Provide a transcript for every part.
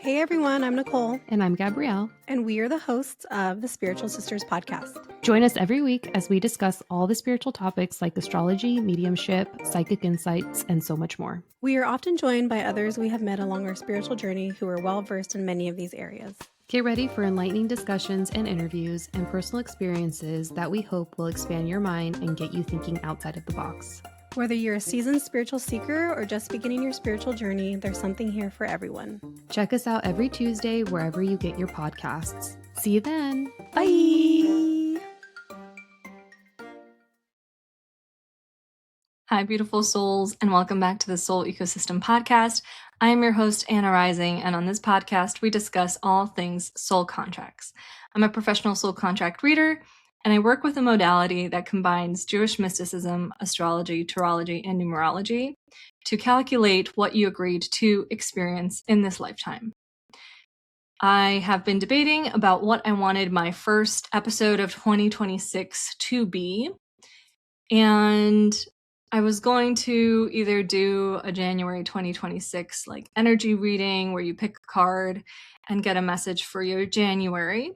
Hey everyone, I'm Nicole, And I'm Gabrielle. and we are the hosts of the Spiritual Sisters podcast. Join us every week as we discuss all the spiritual topics like astrology, mediumship, psychic insights, and so much more. We are often joined by others we have met along our spiritual journey who are well versed in many of these areas. Get ready for enlightening discussions and interviews and personal experiences that we hope will expand your mind and get you thinking outside of the box. Whether you're a seasoned spiritual seeker or just beginning your spiritual journey, there's something here for everyone. Check us out every Tuesday wherever you get your podcasts. See you then. Bye! Hi, beautiful souls, and welcome back to the Soul Ecosystem Podcast. I am your host, Anna Rising, and on this podcast, we discuss all things soul contracts. I'm a professional soul contract reader, and I work with a modality that combines Jewish mysticism, astrology, tarology, and numerology to calculate what you agreed to experience in this lifetime. I have been debating about what I wanted my first episode of 2026 to be, and I was going to either do a January 2026 like energy reading where you pick a card and get a message for your January,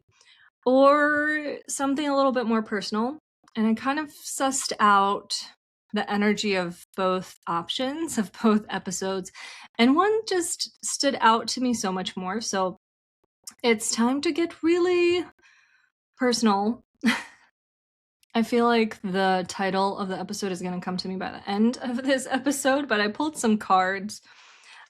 or something a little bit more personal. And I kind of sussed out the energy of both options, of both episodes, and one just stood out to me so much more. So it's time to get really personal. I feel like the title of the episode is going to come to me by the end of this episode, but I pulled some cards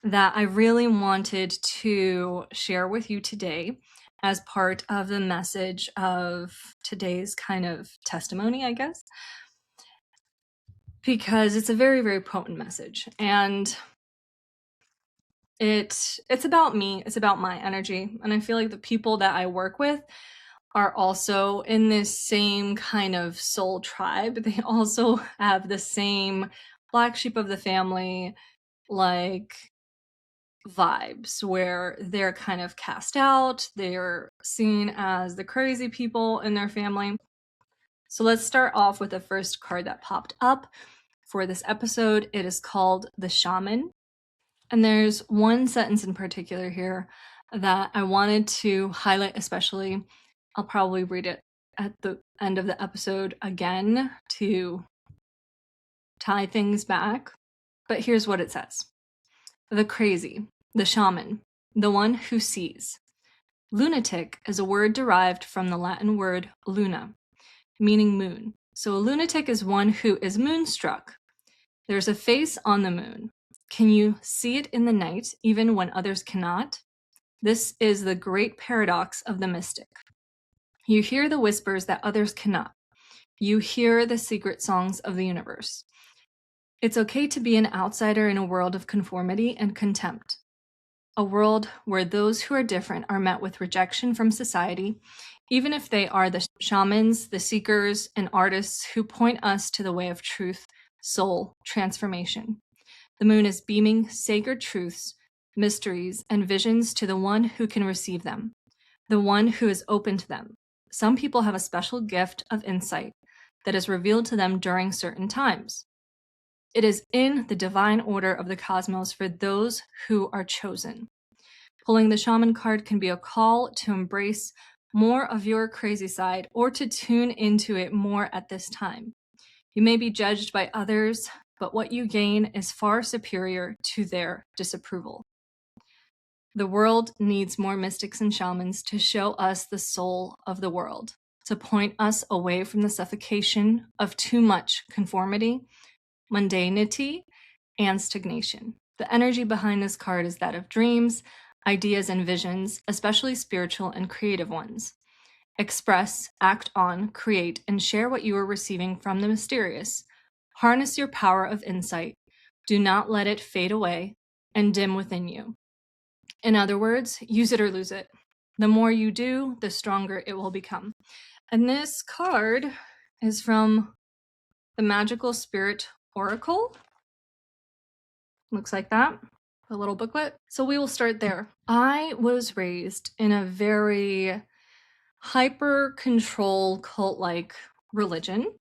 that I really wanted to share with you today as part of the message of today's kind of testimony, I guess, because it's a very, very potent message, and it's about me, it's about my energy, and I feel like the people that I work with are also in this same kind of soul tribe. They also have the same black sheep of the family, like, vibes where they're kind of cast out, they're seen as the crazy people in their family. So let's start off with the first card that popped up for this episode. It is called the Shaman. And there's one sentence in particular here that I wanted to highlight especially. I'll probably read it at the end of the episode again to tie things back. But here's what it says. The crazy, the shaman, the one who sees. Lunatic is a word derived from the Latin word luna, meaning moon. So a lunatic is one who is moonstruck. There's a face on the moon. Can you see it in the night, even when others cannot? This is the great paradox of the mystic. You hear the whispers that others cannot. You hear the secret songs of the universe. It's okay to be an outsider in a world of conformity and contempt. A world where those who are different are met with rejection from society, even if they are the shamans, the seekers, and artists who point us to the way of truth, soul, transformation. The moon is beaming sacred truths, mysteries, and visions to the one who can receive them, the one who is open to them. Some people have a special gift of insight that is revealed to them during certain times. It is in the divine order of the cosmos for those who are chosen. Pulling the shaman card can be a call to embrace more of your crazy side or to tune into it more at this time. You may be judged by others, but what you gain is far superior to their disapproval. The world needs more mystics and shamans to show us the soul of the world, to point us away from the suffocation of too much conformity, mundanity, and stagnation. The energy behind this card is that of dreams, ideas, and visions, especially spiritual and creative ones. Express, act on, create, and share what you are receiving from the mysterious. Harness your power of insight. Do not let it fade away and dim within you. In other words, use it or lose it. The more you do, the stronger it will become. And this card is from the Magical Spirit Oracle. Looks like that, a little booklet. So we will start there. I was raised in a very hyper-control cult-like religion.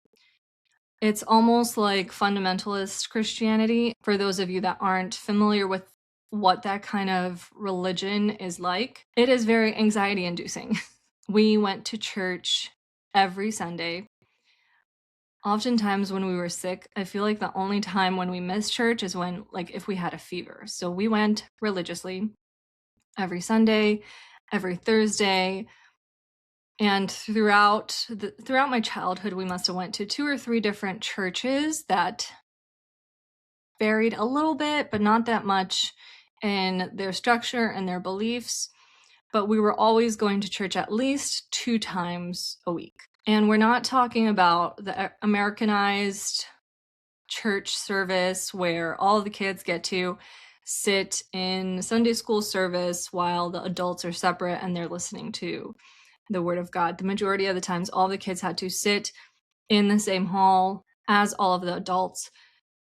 It's almost like fundamentalist Christianity. For those of you that aren't familiar with what that kind of religion is like. It is very anxiety inducing. We went to church every Sunday. Oftentimes when we were sick, I feel like the only time when we missed church is when, like, if we had a fever. So we went religiously every Sunday, every Thursday, and throughout my childhood, we must have went to 2 or 3 different churches that varied a little bit, but not that much in their structure and their beliefs. But we were always going to church at least 2 times a week. And we're not talking about the Americanized church service where all the kids get to sit in Sunday school service while the adults are separate and they're listening to the Word of God. The majority of the times, all the kids had to sit in the same hall as all of the adults.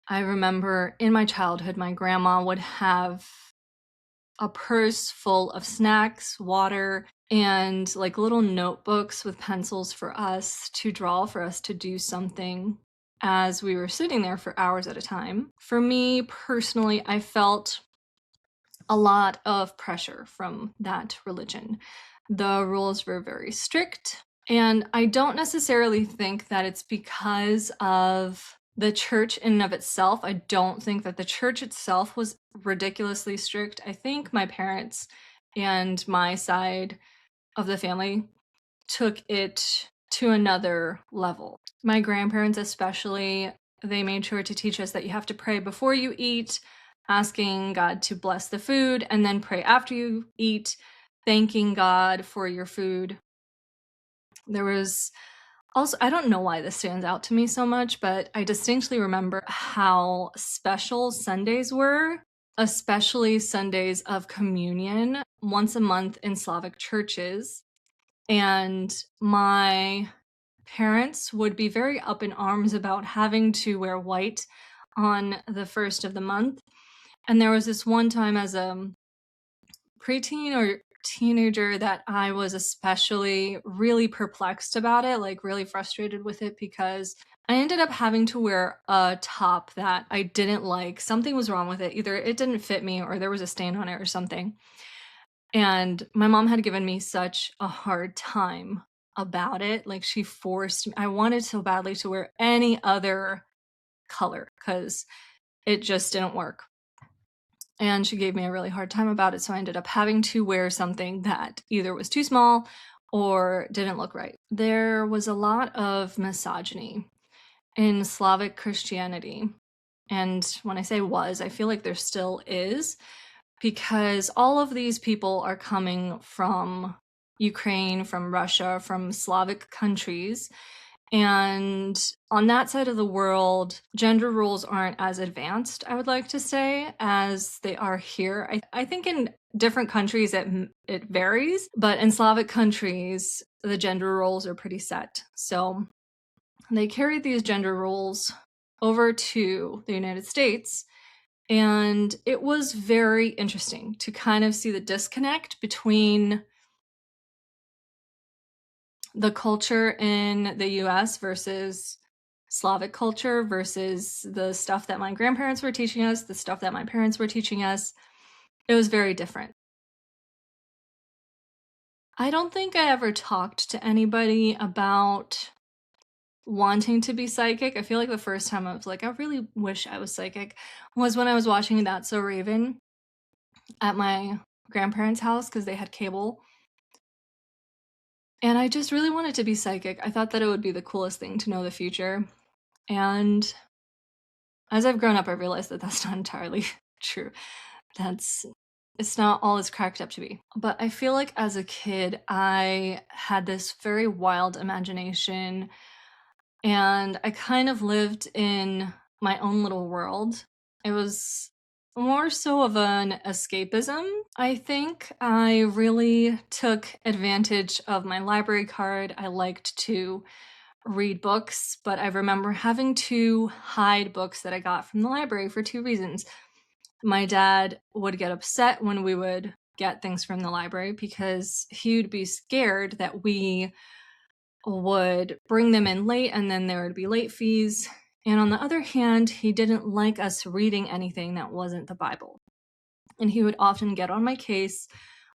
I remember in my childhood, my grandma would have a purse full of snacks, water, and like little notebooks with pencils for us to draw, for us to do something as we were sitting there for hours at a time. For me personally, I felt a lot of pressure from that religion. The rules were very strict, and I don't necessarily think that it's because of the church in and of itself. I don't think that the church itself was ridiculously strict. I think my parents and my side of the family took it to another level. My grandparents especially, they made sure to teach us that you have to pray before you eat, asking God to bless the food, and then pray after you eat, thanking God for your food. There was also, I don't know why this stands out to me so much, but I distinctly remember how special Sundays were, especially Sundays of communion once a month in Slavic churches. And my parents would be very up in arms about having to wear white on the first of the month. And there was this one time as a preteen or teenager that I was especially really perplexed about it, like really frustrated with it, because I ended up having to wear a top that I didn't like. Something was wrong with it. Either it didn't fit me or there was a stain on it or something. And my mom had given me such a hard time about it. Like she forced me. I wanted so badly to wear any other color because it just didn't work. And she gave me a really hard time about it, so I ended up having to wear something that either was too small or didn't look right. There was a lot of misogyny in Slavic Christianity. And when I say was, I feel like there still is, because all of these people are coming from Ukraine, from Russia, from Slavic countries. And on that side of the world, gender roles aren't as advanced, I would like to say, as they are here. I think in different countries it varies, but in Slavic countries, the gender roles are pretty set. So they carried these gender roles over to the United States, and it was very interesting to kind of see the disconnect between the culture in the US versus Slavic culture versus the stuff that my grandparents were teaching us, the stuff that my parents were teaching us. It was very different. I don't think I ever talked to anybody about wanting to be psychic. I feel like the first time I was like, I really wish I was psychic, was when I was watching That's So Raven at my grandparents' house because they had cable. And I just really wanted to be psychic. I thought that it would be the coolest thing to know the future. And as I've grown up, I've realized that that's not entirely true. It's not all it's cracked up to be. But I feel like as a kid, I had this very wild imagination, and I kind of lived in my own little world. It was more so of an escapism. I think I really took advantage of my library card. I liked to read books, but I remember having to hide books that I got from the library for 2 reasons. My dad would get upset when we would get things from the library because he would be scared that we would bring them in late and then there would be late fees. And on the other hand, he didn't like us reading anything that wasn't the Bible. And he would often get on my case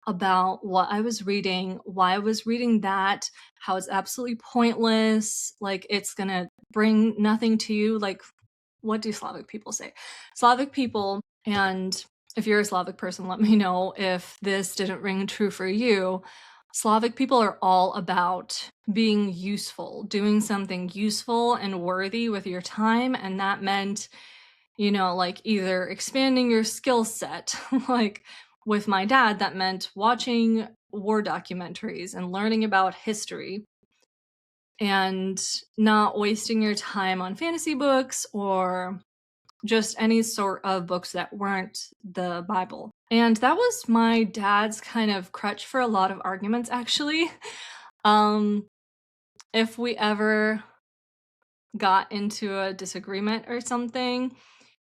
about what I was reading, why I was reading that, how it's absolutely pointless, like it's gonna bring nothing to you. Like, what do Slavic people say? Slavic people, and if you're a Slavic person, let me know if this didn't ring true for you. Slavic people are all about being useful, doing something useful and worthy with your time. And that meant, like either expanding your skill set, like with my dad, that meant watching war documentaries and learning about history and not wasting your time on fantasy books or just any sort of books that weren't the Bible. And that was my dad's kind of crutch for a lot of arguments, actually. If we ever got into a disagreement or something,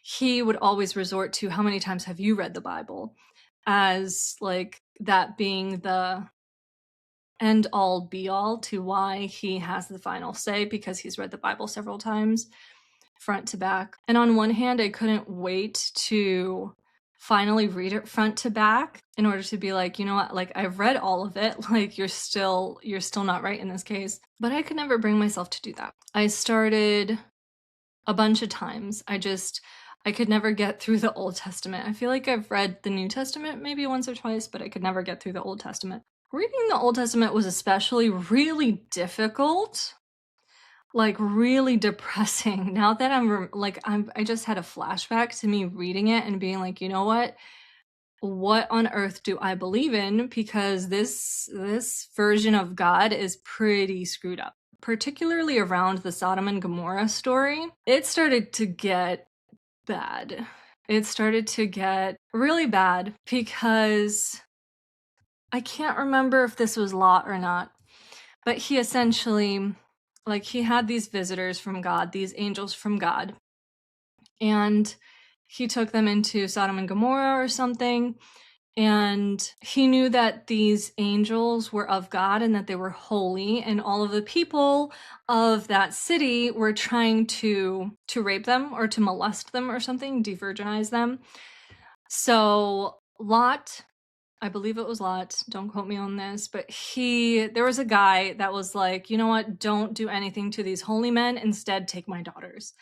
he would always resort to, how many times have you read the Bible? As like that being the end all be all to why he has the final say, because he's read the Bible several times front to back. And on one hand, I couldn't wait to finally read it front to back in order to be like, you know what, like I've read all of it, like you're still not right in this case. But I could never bring myself to do that. I started a bunch of times. I could never get through the Old Testament. I feel like I've read the New Testament maybe once or twice, but I could never get through the Old Testament. Reading the Old Testament was especially really difficult, like really depressing. Now that I just had a flashback to me reading it and being like, you know what on earth do I believe in? Because this version of God is pretty screwed up, particularly around the Sodom and Gomorrah story. It started to get bad. It started to get really bad because I can't remember if this was Lot or not, but he essentially, like, he had these visitors from God, these angels from God, and he took them into Sodom and Gomorrah or something, and he knew that these angels were of God and that they were holy, and all of the people of that city were trying to rape them or to molest them or something, de-virginize them. So Lot, I believe it was Lot, don't quote me on this, but there was a guy that was like, you know what, don't do anything to these holy men, instead take my daughters.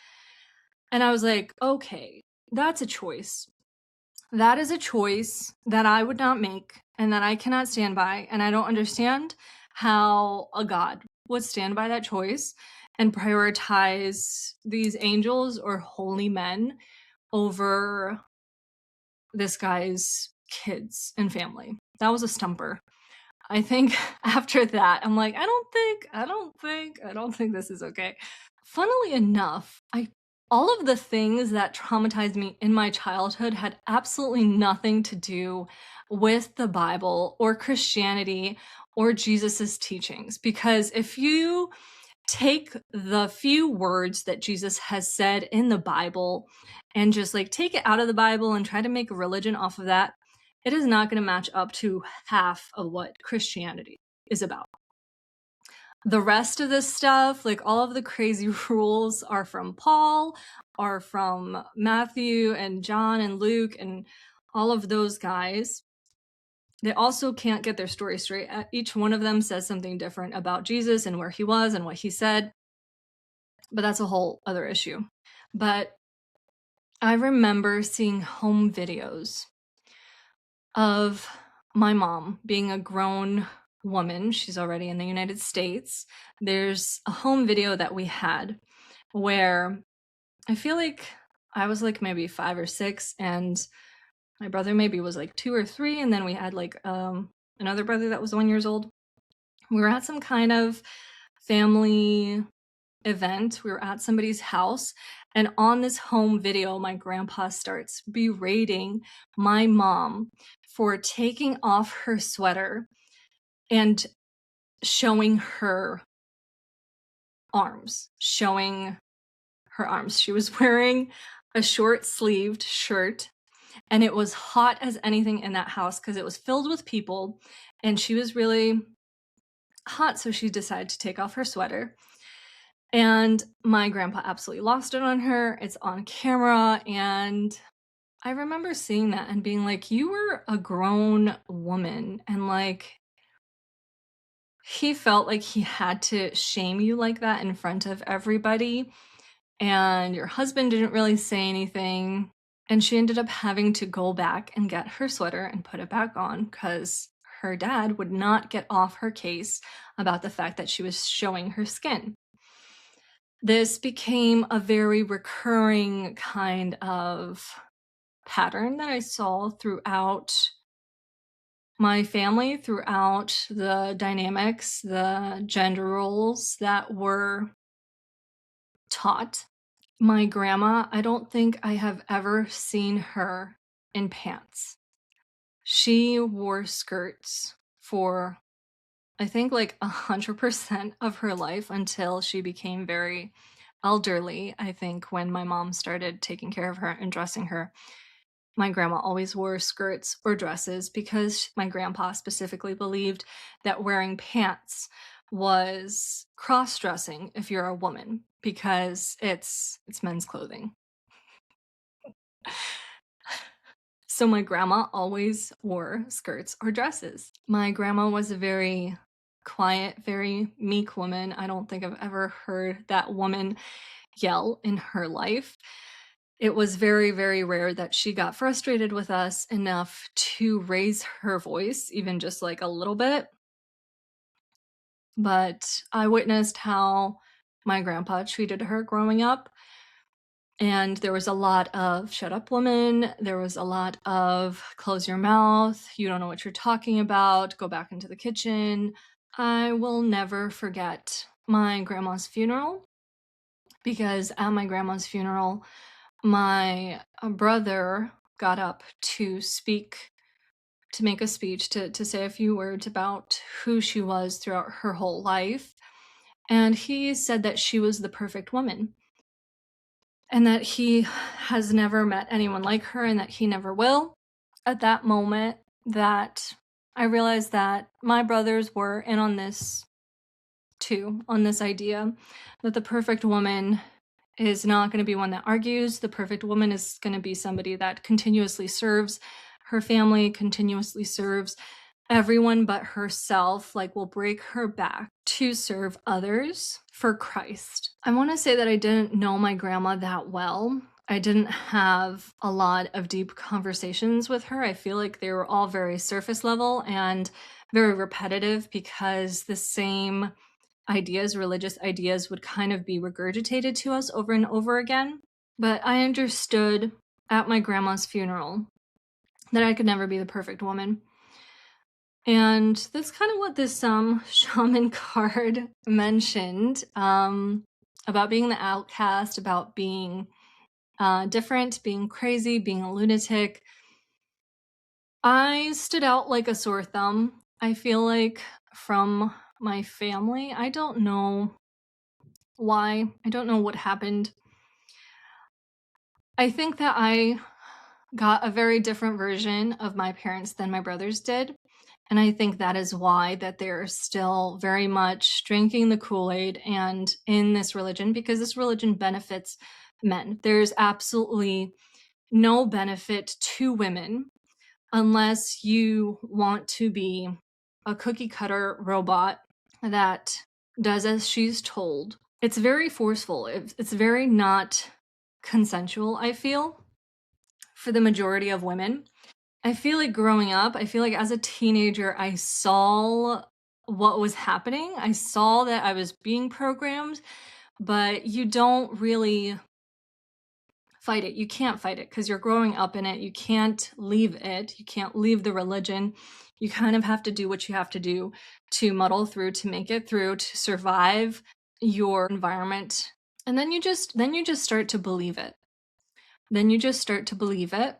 And I was like, okay, that's a choice. That is a choice that I would not make and that I cannot stand by. And I don't understand how a God would stand by that choice and prioritize these angels or holy men over this guy's kids and family. That was a stumper. I think after that, I'm like, I don't think this is okay. Funnily enough, all of the things that traumatized me in my childhood had absolutely nothing to do with the Bible or Christianity or Jesus's teachings. Because if you take the few words that Jesus has said in the Bible and just like take it out of the Bible and try to make a religion off of that, it is not going to match up to half of what Christianity is about. The rest of this stuff, like all of the crazy rules, are from Paul, are from Matthew and John and Luke and all of those guys. They also can't get their story straight. Each one of them says something different about Jesus and where he was and what he said. But that's a whole other issue. But I remember seeing home videos of my mom being a grown woman. She's already in the United States. There's a home video that we had where I feel like I was like maybe 5 or 6 and my brother maybe was like 2 or 3, and then we had like another brother that was 1 years old. We were at some kind of family event. We were at somebody's house, and on this home video, my grandpa starts berating my mom for taking off her sweater and showing her arms. She was wearing a short-sleeved shirt, and it was hot as anything in that house because it was filled with people, and she was really hot, so she decided to take off her sweater. And my grandpa absolutely lost it on her. It's on camera, and I remember seeing that and being like, "You were a grown woman," and, like, he felt like he had to shame you like that in front of everybody, and your husband didn't really say anything, and she ended up having to go back and get her sweater and put it back on because her dad would not get off her case about the fact that she was showing her skin. This became a very recurring kind of pattern that I saw throughout my family, throughout the dynamics, the gender roles that were taught. My grandma, I don't think I have ever seen her in pants. She wore skirts for, I think, like 100% of her life until she became very elderly. I think when my mom started taking care of her and dressing her, my grandma always wore skirts or dresses because my grandpa specifically believed that wearing pants was cross-dressing if you're a woman because it's men's clothing. So my grandma always wore skirts or dresses. My grandma was a very quiet, very meek woman. I don't think I've ever heard that woman yell in her life. It was very, very rare that she got frustrated with us enough to raise her voice, even just like a little bit. But I witnessed how my grandpa treated her growing up. And there was a lot of shut up woman. There was a lot of close your mouth. You don't know what you're talking about. Go back into the kitchen. I will never forget my grandma's funeral because at my grandma's funeral, my brother got up to speak, to make a speech, to say a few words about who she was throughout her whole life. And he said that she was the perfect woman and that he has never met anyone like her and that he never will. At that moment, that I realized that my brothers were in on this too, on this idea that the perfect woman is not going to be one that argues. The perfect woman is going to be somebody that continuously serves her family, continuously serves everyone but herself, like will break her back to serve others for Christ. I want to say that I didn't know my grandma that well. I didn't have a lot of deep conversations with her. I feel like they were all very surface level and very repetitive because the same ideas, religious ideas, would kind of be regurgitated to us over and over again. But I understood at my grandma's funeral that I could never be the perfect woman. And that's kind of what this shaman card mentioned about being the outcast, about being different, being crazy, being a lunatic. I stood out like a sore thumb. I feel like from my family, I don't know why. I don't know what happened. I think that I got a very different version of my parents than my brothers did. And I think that is why that they're still very much drinking the Kool-Aid and in this religion because this religion benefits men. There's absolutely no benefit to women unless you want to be a cookie cutter robot that does as she's told. It's very forceful. It's very not consensual, I feel, for the majority of women. I feel like growing up, I feel like as a teenager, I saw what was happening. I saw that I was being programmed, but you don't really fight it. You can't fight it because you're growing up in it. You can't leave it. You can't leave the religion. You kind of have to do what you have to do to muddle through, to make it through, to survive your environment. And then you just start to believe it. Then you just start to believe it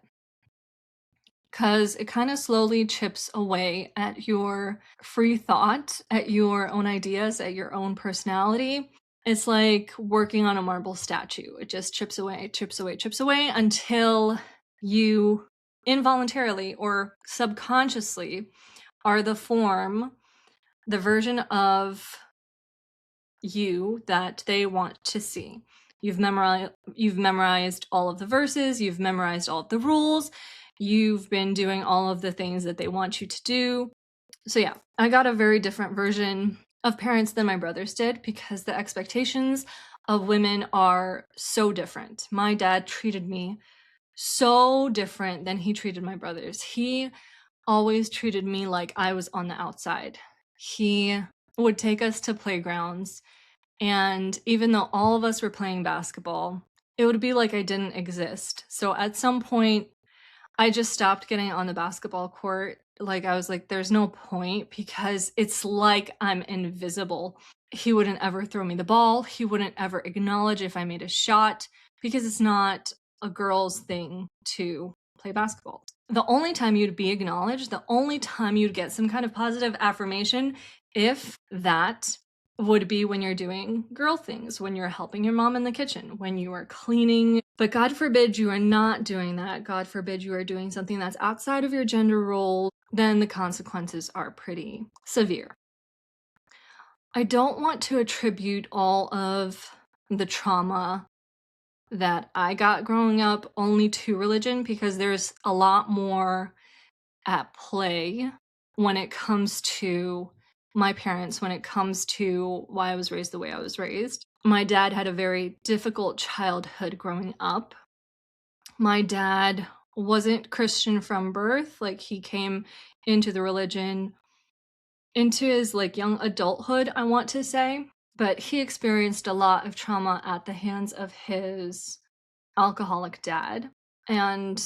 because it kind of slowly chips away at your free thought, at your own ideas, at your own personality. It's like working on a marble statue. It just chips away, chips away, chips away until you involuntarily or subconsciously are the form, the version of you that they want to see. You've memorized all of the verses, you've memorized all of the rules, you've been doing all of the things that they want you to do. So yeah, I got a very different version of parents than my brothers did because the expectations of women are so different. My dad treated me so different than he treated my brothers. He always treated me like I was on the outside. He would take us to playgrounds, and even though all of us were playing basketball, it would be like I didn't exist. So at some point, I just stopped getting on the basketball court. Like, I was like, there's no point because it's like I'm invisible. He wouldn't ever throw me the ball. He wouldn't ever acknowledge if I made a shot because it's not a girl's thing to play basketball. The only time you'd be acknowledged, the only time you'd get some kind of positive affirmation, if that, would be when you're doing girl things, when you're helping your mom in the kitchen, when you are cleaning. But God forbid you are not doing that. God forbid you are doing something that's outside of your gender role, then the consequences are pretty severe. I don't want to attribute all of the trauma that I got growing up only to religion because there's a lot more at play when it comes to my parents, when it comes to why I was raised the way I was raised. My dad had a very difficult childhood growing up. My dad wasn't Christian from birth, like he came into the religion into his like young adulthood, I want to say, but he experienced a lot of trauma at the hands of his alcoholic dad. And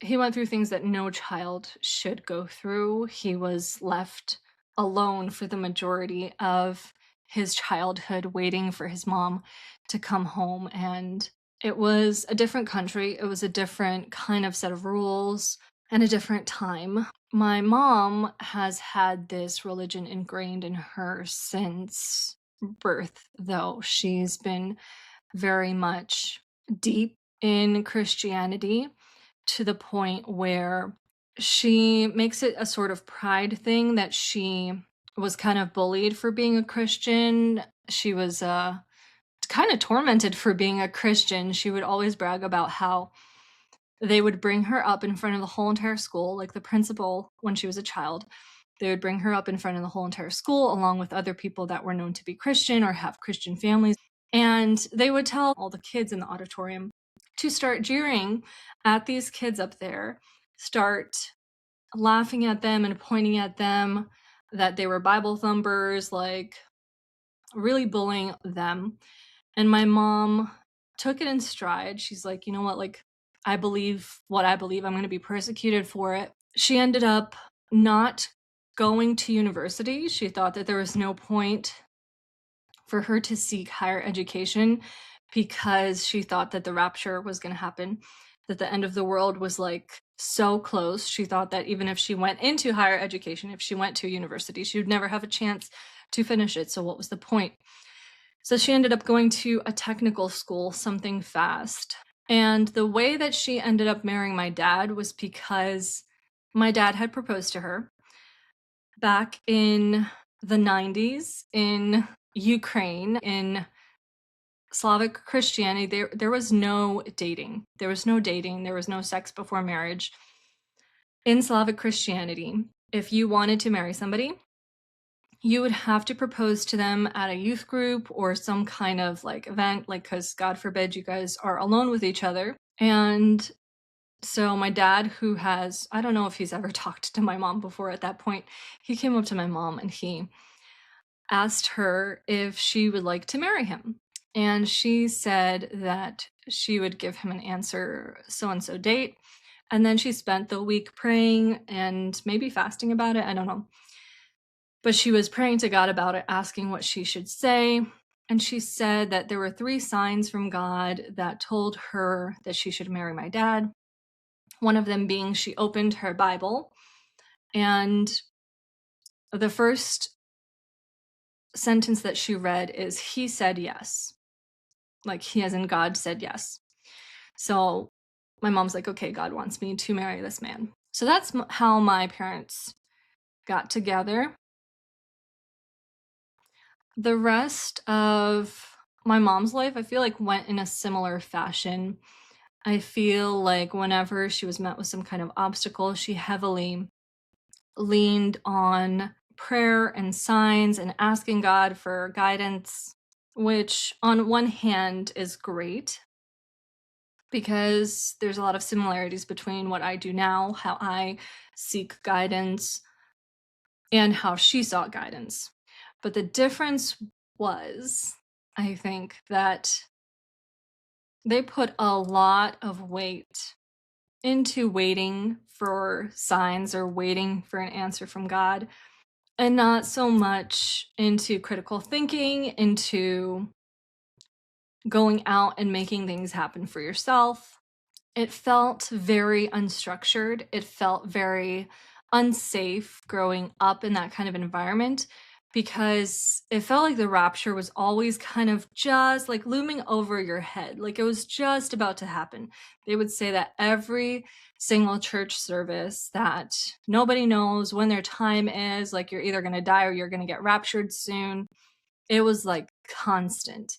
he went through things that no child should go through. He was left alone for the majority of his childhood, waiting for his mom to come home. And it was a different country. It was a different kind of set of rules and a different time. My mom has had this religion ingrained in her since birth, though. She's been very much deep in Christianity to the point where she makes it a sort of pride thing that she was kind of bullied for being a Christian. She was kind of tormented for being a Christian. She would always brag about how they would bring her up in front of the whole entire school, like the principal when she was a child. They would bring her up in front of the whole entire school along with other people that were known to be Christian or have Christian families. And they would tell all the kids in the auditorium to start jeering at these kids up there, start laughing at them and pointing at them, that they were Bible thumpers, like really bullying them. And my mom took it in stride. She's like, you know what, like, I believe what I believe. I'm going to be persecuted for it. She ended up not going to university. She thought that there was no point for her to seek higher education because she thought that the rapture was going to happen, that the end of the world was like so close. She thought that even if she went into higher education, if she went to university, she would never have a chance to finish it. So what was the point? So she ended up going to a technical school, something fast. And the way that she ended up marrying my dad was because my dad had proposed to her back in the 90s in Ukraine, in Slavic Christianity. There was no dating. There was no dating. There was no sex before marriage. In Slavic Christianity, if you wanted to marry somebody, you would have to propose to them at a youth group or some kind of like event, like, because God forbid you guys are alone with each other. And so my dad, who has, I don't know if he's ever talked to my mom before at that point, he came up to my mom and he asked her if she would like to marry him. And she said that she would give him an answer so-and-so date. And then she spent the week praying and maybe fasting about it. I don't know. But she was praying to God about it, asking what she should say. And she said that there were 3 signs from God that told her that she should marry my dad. One of them being she opened her Bible, and the first sentence that she read is, "He said yes." Like, he as in God said yes. So my mom's like, okay, God wants me to marry this man. So that's how my parents got together. The rest of my mom's life, I feel like went in a similar fashion. I feel like whenever she was met with some kind of obstacle, she heavily leaned on prayer and signs and asking God for guidance, which on one hand is great because there's a lot of similarities between what I do now, how I seek guidance, and how she sought guidance. But the difference was, I think, that they put a lot of weight into waiting for signs or waiting for an answer from God, and not so much into critical thinking, into going out and making things happen for yourself. It felt very unstructured. It felt very unsafe growing up in that kind of environment because it felt like the rapture was always kind of just like looming over your head. Like it was just about to happen. They would say that every single church service, that nobody knows when their time is, like you're either going to die or you're going to get raptured soon. It was like constant.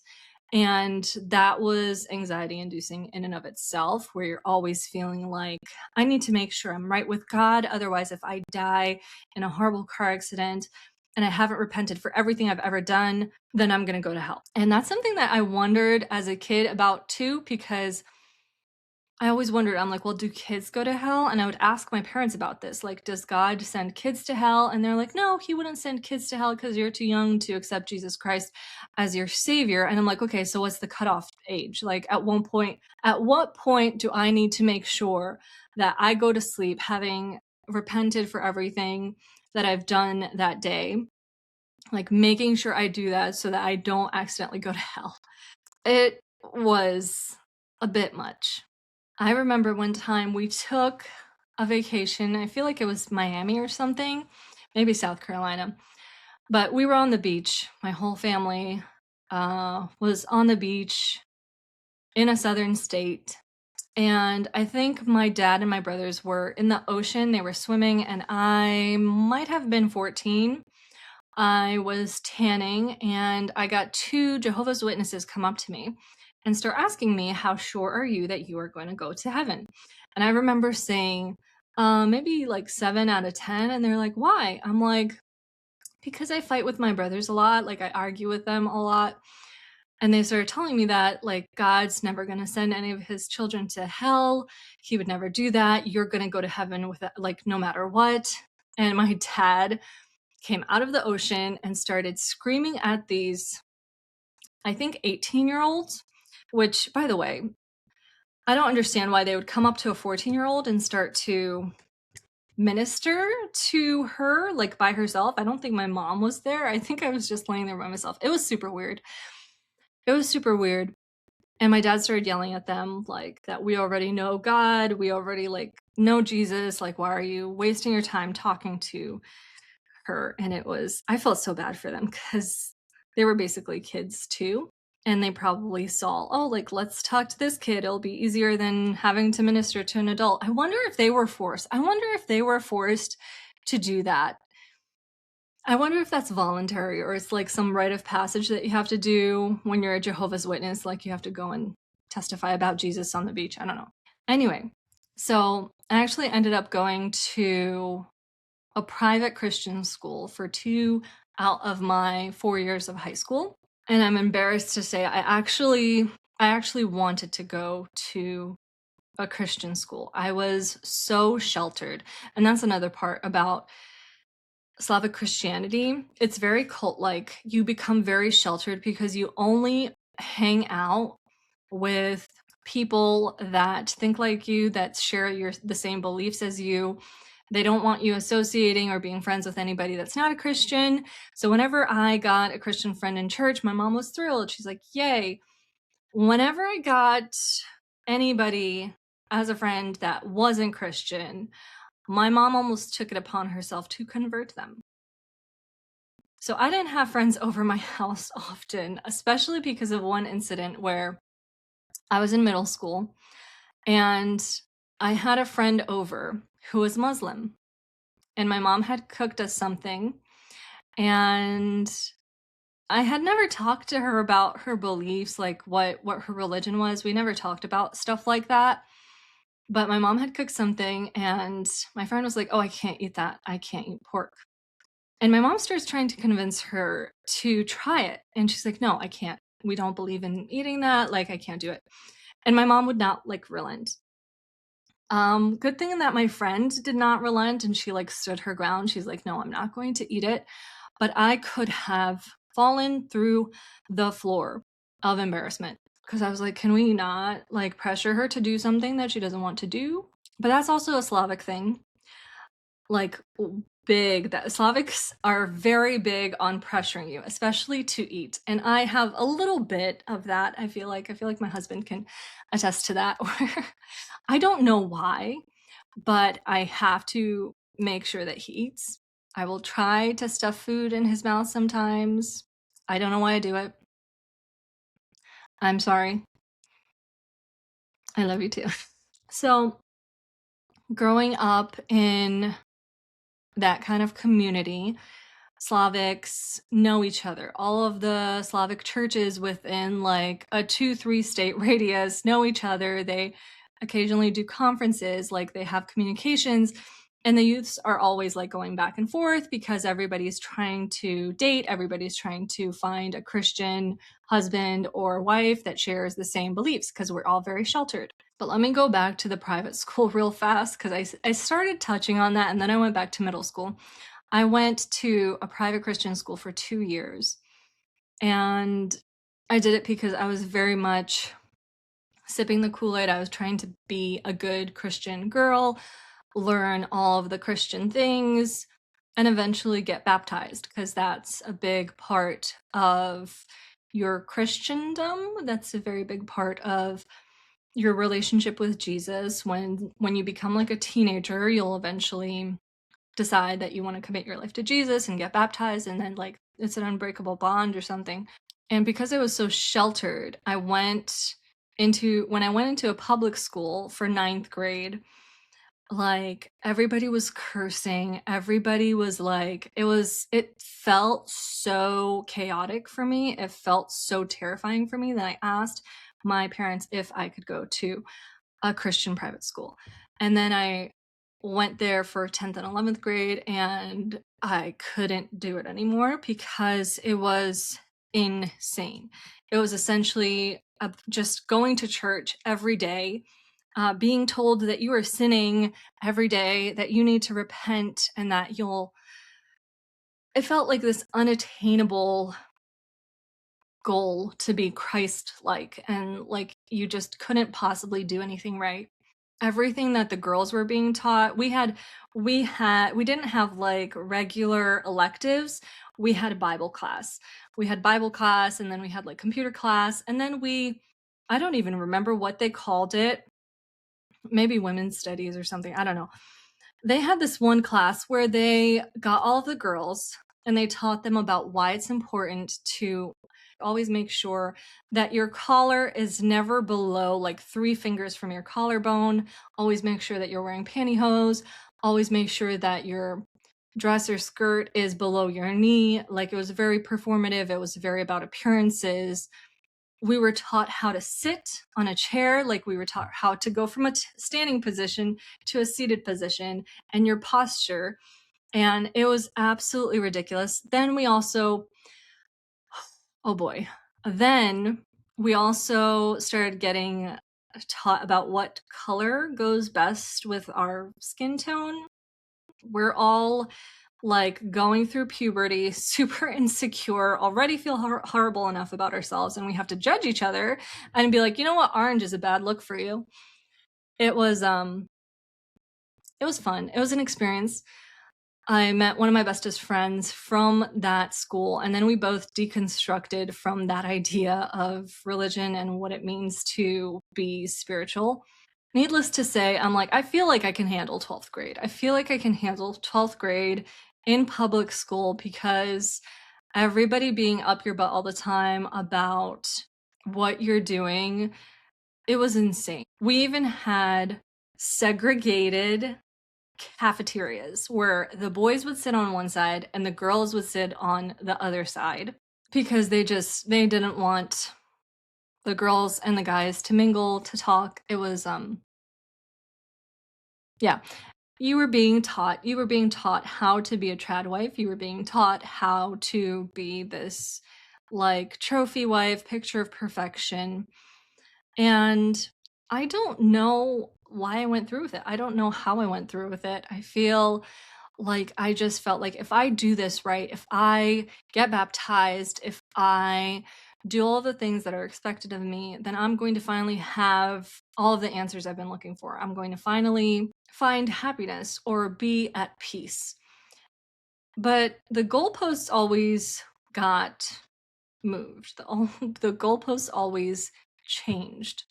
And that was anxiety inducing in and of itself, where you're always feeling like, I need to make sure I'm right with God. Otherwise, if I die in a horrible car accident and I haven't repented for everything I've ever done, then I'm going to go to hell. And that's something that I wondered as a kid about too, because I always wondered, I'm like, well, do kids go to hell? And I would ask my parents about this. Like, does God send kids to hell? And they're like, no, he wouldn't send kids to hell because you're too young to accept Jesus Christ as your savior. And I'm like, okay, so what's the cutoff age? Like, at what point do I need to make sure that I go to sleep having repented for everything that I've done that day? Like, making sure I do that so that I don't accidentally go to hell. It was a bit much. I remember one time we took a vacation. I feel like it was Miami or something, maybe South Carolina. But we were on the beach. My whole family was on the beach in a southern state. And I think my dad and my brothers were in the ocean. They were swimming, and I might have been 14. I was tanning, and I got two Jehovah's Witnesses come up to me and start asking me, how sure are you that you are going to go to heaven? And I remember saying, maybe like 7 out of 10. And they're like, why? I'm like, because I fight with my brothers a lot. Like I argue with them a lot. And they started telling me that, like, God's never going to send any of his children to hell. He would never do that. You're going to go to heaven with, like, no matter what. And my dad came out of the ocean and started screaming at these, I think, 18-year-olds, which, by the way, I don't understand why they would come up to a 14-year-old and start to minister to her, like, by herself. I don't think my mom was there. I think I was just laying there by myself. It was super weird. It was super weird. And my dad started yelling at them, like, that we already know God. We already, like, know Jesus. Like, why are you wasting your time talking to her? And I felt so bad for them because they were basically kids too. And they probably saw, oh, like, let's talk to this kid. It'll be easier than having to minister to an adult. I wonder if they were forced. I wonder if they were forced to do that. I wonder if that's voluntary or it's like some rite of passage that you have to do when you're a Jehovah's Witness. Like you have to go and testify about Jesus on the beach. I don't know. Anyway, so I actually ended up going to a private Christian school for 2 out of my 4 years of high school. And I'm embarrassed to say I actually wanted to go to a Christian school. I was so sheltered. And that's another part about Slavic Christianity. It's very cult-like. You become very sheltered because you only hang out with people that think like you, that share the same beliefs as you. They don't want you associating or being friends with anybody that's not a Christian. So whenever I got a Christian friend in church, my mom was thrilled. She's like, yay. Whenever I got anybody as a friend that wasn't Christian, my mom almost took it upon herself to convert them. So I didn't have friends over my house often, especially because of one incident where I was in middle school and I had a friend over who was Muslim. And my mom had cooked us something, and I had never talked to her about her beliefs, like what her religion was. We never talked about stuff like that. But my mom had cooked something and my friend was like, "Oh, I can't eat that. I can't eat pork." And my mom starts trying to convince her to try it. And she's like, "No, I can't. We don't believe in eating that. Like, I can't do it." And my mom would not like relent. Good thing that my friend did not relent and she like stood her ground. She's like, "No, I'm not going to eat it." But I could have fallen through the floor of embarrassment because I was like, can we not like pressure her to do something that she doesn't want to do? But that's also a Slavic thing. Like big that Slavics are very big on pressuring you, especially to eat. And I have a little bit of that. I feel like my husband can attest to that where I don't know why, but I have to make sure that he eats. I will try to stuff food in his mouth sometimes. I don't know why I do it. I'm sorry. I love you too. So, growing up in that kind of community, Slavics know each other. All of the Slavic churches within like a 2-3 state radius know each other. They occasionally do conferences, like they have communications, and the youths are always like going back and forth because everybody's trying to date, everybody's trying to find a Christian husband or wife that shares the same beliefs because we're all very sheltered. But let me go back to the private school real fast because I started touching on that and then I went back to middle school. I went to a private Christian school for 2 years, and I did it because I was very much sipping the Kool-Aid. I was trying to be a good Christian girl, learn all of the Christian things, and eventually get baptized because that's a big part of your Christendom. That's a very big part of your relationship with Jesus. When you become like a teenager, you'll eventually decide that you want to commit your life to Jesus and get baptized, and then like it's an unbreakable bond or something. And because I was so sheltered, when I went into a public school for ninth grade, like everybody was cursing, everybody was like, it felt so chaotic for me. It felt so terrifying for me that I asked my parents if I could go to a Christian private school. And then I went there for 10th and 11th grade and I couldn't do it anymore because it was insane. It was essentially just going to church every day, being told that you are sinning every day, that you need to repent, and that it felt like this unattainable goal to be Christ-like, and like you just couldn't possibly do anything right. Everything that the girls were being taught, we didn't have like regular electives. We had Bible class. We had Bible class and then we had like computer class and then I don't even remember what they called it. Maybe women's studies or something. I don't know. They had this one class where they got all of the girls and they taught them about why it's important to always make sure that your collar is never below like 3 fingers from your collarbone. Always make sure that you're wearing pantyhose. Always make sure that your dress or skirt is below your knee. Like it was very performative. It was very about appearances. We were taught how to sit on a chair, like we were taught how to go from a standing position to a seated position and your posture. And it was absolutely ridiculous. Then we also, oh boy, then we also started getting taught about what color goes best with our skin tone. We're all like going through puberty, super insecure, already feel horrible enough about ourselves, and we have to judge each other and be like, you know what, orange is a bad look for you. It was it was fun. It was an experience. I met one of my bestest friends from that school, and then we both deconstructed from that idea of religion and what it means to be spiritual. Needless to say, I'm like, I feel like I can handle 12th grade. I feel like I can handle 12th grade in public school because everybody being up your butt all the time about what you're doing, it was insane. We even had segregated cafeterias where the boys would sit on one side and the girls would sit on the other side because they didn't want the girls and the guys to mingle, to talk. It was, yeah. You were being taught how to be a trad wife, you were being taught how to be this, like, trophy wife, picture of perfection, and I don't know why I went through with it. I don't know how I went through with it. I feel like I just felt like if I do this right, if I get baptized, if I do all the things that are expected of me, then I'm going to finally have all of the answers I've been looking for. I'm going to finally find happiness or be at peace. But the goalposts always got moved. The goalposts always changed.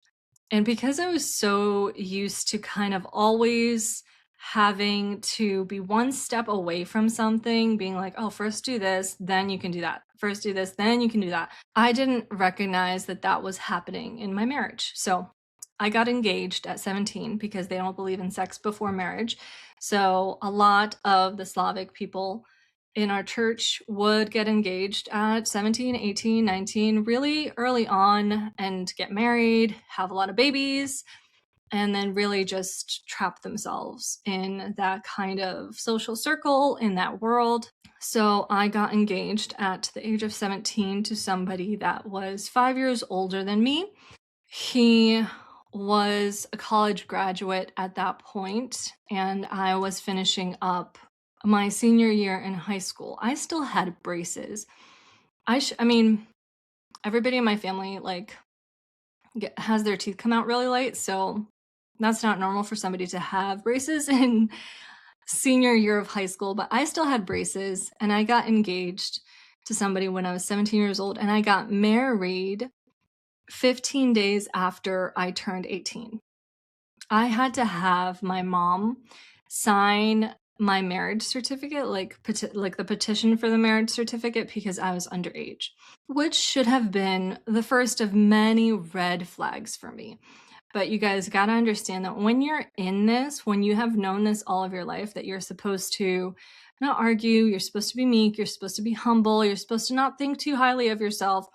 And because I was so used to kind of always having to be one step away from something, being like, oh, first do this, then you can do that. First do this, then you can do that. I didn't recognize that that was happening in my marriage. So I got engaged at 17 because they don't believe in sex before marriage. So a lot of the Slavic people in our church would get engaged at 17, 18, 19, really early on, and get married, have a lot of babies, and then really just trap themselves in that kind of social circle, in that world. So I got engaged at the age of 17 to somebody that was 5 years older than me. He was a college graduate at that point, and I was finishing up my senior year in high school. I still had braces. I mean, everybody in my family, like, has their teeth come out really late, so that's not normal for somebody to have braces in senior year of high school, but I still had braces, and I got engaged to somebody when I was 17 years old, and I got married 15 days after I turned 18. I had to have my mom sign my marriage certificate, like the petition for the marriage certificate, because I was underage, which should have been the first of many red flags for me. But you guys got to understand that when you're in this, when you have known this all of your life, that you're supposed to not argue, you're supposed to be meek, you're supposed to be humble, you're supposed to not think too highly of yourself.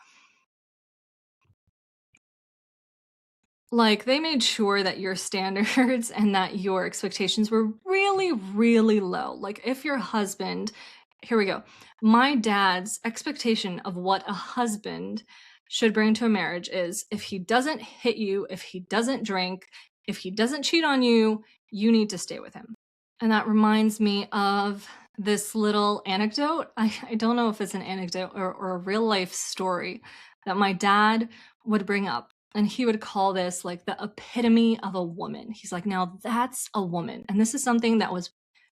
Like, they made sure that your standards and that your expectations were really, really low. Like, if your husband, here we go. My dad's expectation of what a husband should bring to a marriage is if he doesn't hit you, if he doesn't drink, if he doesn't cheat on you, you need to stay with him. And that reminds me of this little anecdote. I don't know if it's an anecdote or a real life story that my dad would bring up. And he would call this like the epitome of a woman. He's like, now that's a woman. And this is something that was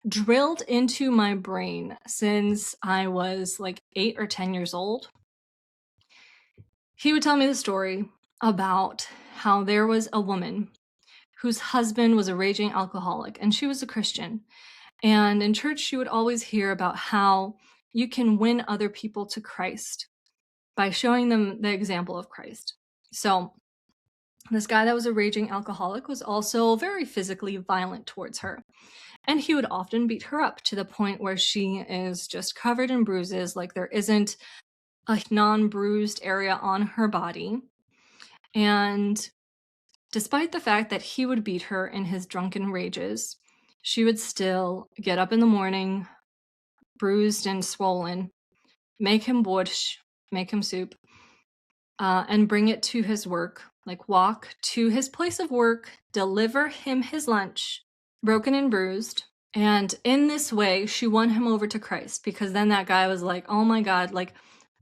drilled into my brain since I was like 8 or 10 years old. He would tell me the story about how there was a woman whose husband was a raging alcoholic, and she was a Christian. And in church, she would always hear about how you can win other people to Christ by showing them the example of Christ. So this guy that was a raging alcoholic was also very physically violent towards her. And he would often beat her up to the point where she is just covered in bruises, like there isn't a non-bruised area on her body. And despite the fact that he would beat her in his drunken rages, she would still get up in the morning, bruised and swollen, make him borscht, make him soup, and bring it to his work, like walk to his place of work, deliver him his lunch, broken and bruised. And in this way, she won him over to Christ, because then that guy was like, oh my God, like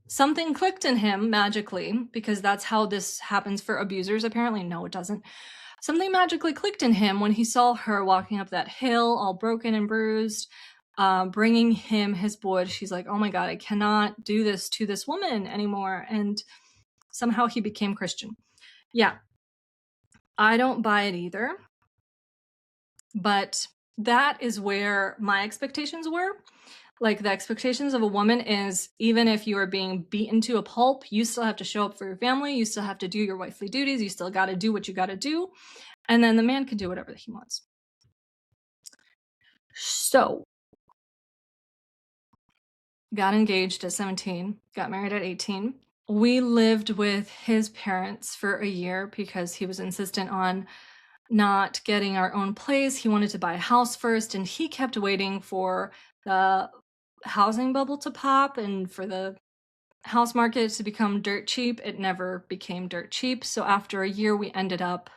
something clicked in him magically, because that's how this happens for abusers. Apparently, no, it doesn't. Something magically clicked in him when he saw her walking up that hill, all broken and bruised, bringing him his board. She's like, oh my God, I cannot do this to this woman anymore. And somehow he became Christian. Yeah, I don't buy it either. But that is where my expectations were. Like, the expectations of a woman is, even if you are being beaten to a pulp, you still have to show up for your family. You still have to do your wifely duties. You still got to do what you got to do. And then the man can do whatever he wants. So got engaged at 17, got married at 18. We lived with his parents for a year because he was insistent on not getting our own place. He wanted to buy a house first, and he kept waiting for the housing bubble to pop and for the house market to become dirt cheap. It never became dirt cheap. So after a year, we ended up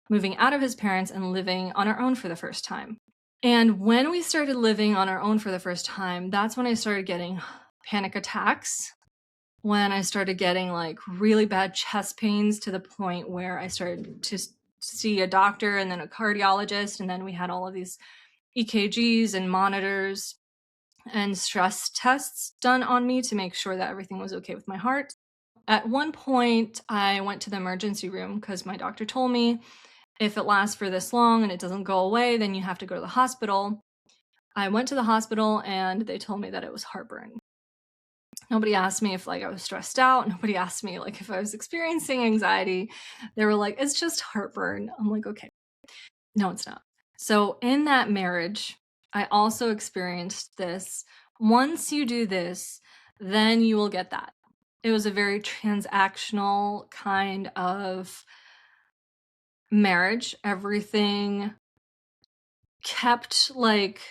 moving out of his parents and living on our own for the first time. And when we started living on our own for the first time, that's when I started getting panic attacks. When I started getting like really bad chest pains to the point where I started to see a doctor and then a cardiologist. And then we had all of these EKGs and monitors and stress tests done on me to make sure that everything was okay with my heart. At one point, I went to the emergency room because my doctor told me if it lasts for this long and it doesn't go away, then you have to go to the hospital. I went to the hospital and they told me that it was heartburn. Nobody asked me if like I was stressed out. Nobody asked me like if I was experiencing anxiety. They were like, it's just heartburn. I'm like, okay, no, it's not. So in that marriage, I also experienced this. Once you do this, then you will get that. It was a very transactional kind of marriage. Everything kept like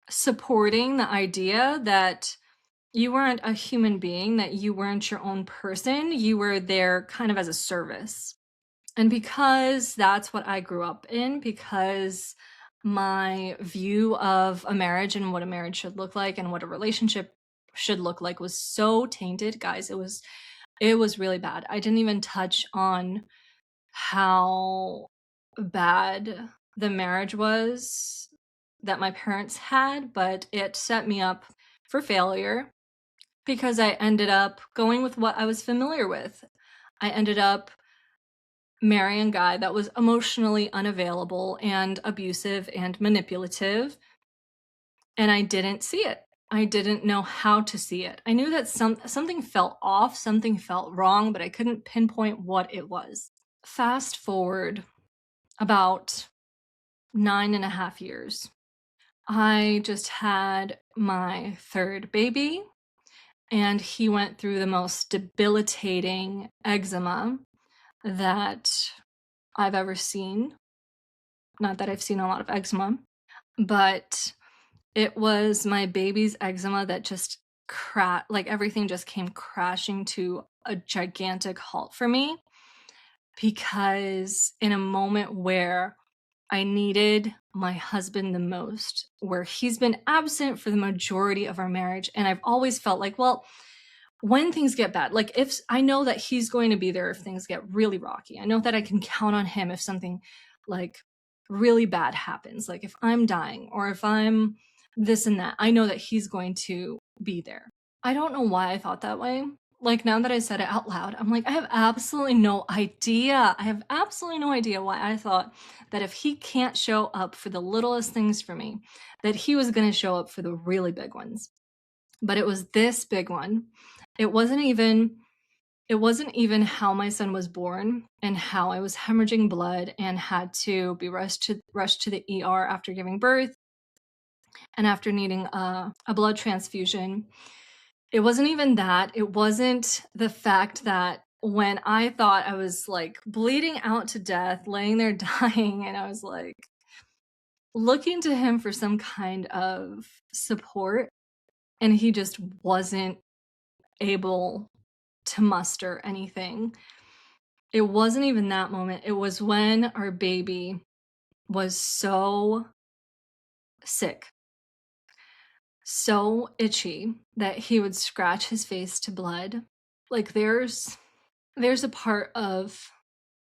supporting the idea that you weren't a human being, that you weren't your own person. You were there kind of as a service. And because that's what I grew up in, because my view of a marriage and what a marriage should look like and what a relationship should look like was so tainted, guys, it was really bad. I didn't even touch on how bad the marriage was that my parents had, but it set me up for failure because I ended up going with what I was familiar with. I ended up marrying a guy that was emotionally unavailable and abusive and manipulative, and I didn't see it. I didn't know how to see it. I knew that something felt off, something felt wrong, but I couldn't pinpoint what it was. Fast forward about 9.5 years. I just had my third baby, and he went through the most debilitating eczema that I've ever seen. Not that I've seen a lot of eczema, but it was my baby's eczema that just like everything just came crashing to a gigantic halt for me because in a moment where I needed my husband the most, where he's been absent for the majority of our marriage, and I've always felt like, well, when things get bad, like if I know that he's going to be there if things get really rocky. I know that I can count on him if something like really bad happens, like if I'm dying or if I'm this and that, I know that he's going to be there. I don't know why I thought that way. Like now that I said it out loud, I'm like, I have absolutely no idea. I have absolutely no idea why I thought that if he can't show up for the littlest things for me, that he was going to show up for the really big ones. But it was this big one. It wasn't even how my son was born and how I was hemorrhaging blood and had to be rushed to the ER after giving birth and after needing a blood transfusion. It wasn't even that. It wasn't the fact that when I thought I was like bleeding out to death, laying there dying, and I was like looking to him for some kind of support, and he just wasn't able to muster anything. It wasn't even that moment. It was when our baby was so sick, so itchy that he would scratch his face to blood. Like there's a part of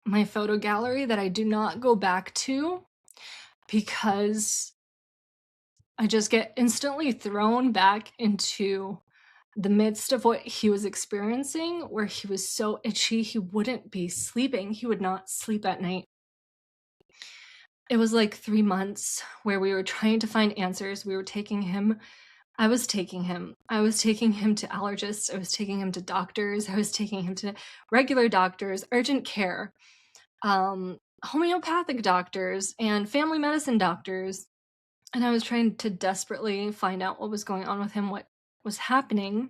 my photo gallery that I do not go back to because I just get instantly thrown back into the midst of what he was experiencing, where he was so itchy, he wouldn't be sleeping. He would not sleep at night. It was like 3 months where we were trying to find answers. We were taking him. I was taking him. I was taking him to allergists. I was taking him to doctors. I was taking him to regular doctors, urgent care, homeopathic doctors, and family medicine doctors. And I was trying to desperately find out what was going on with him, what was happening,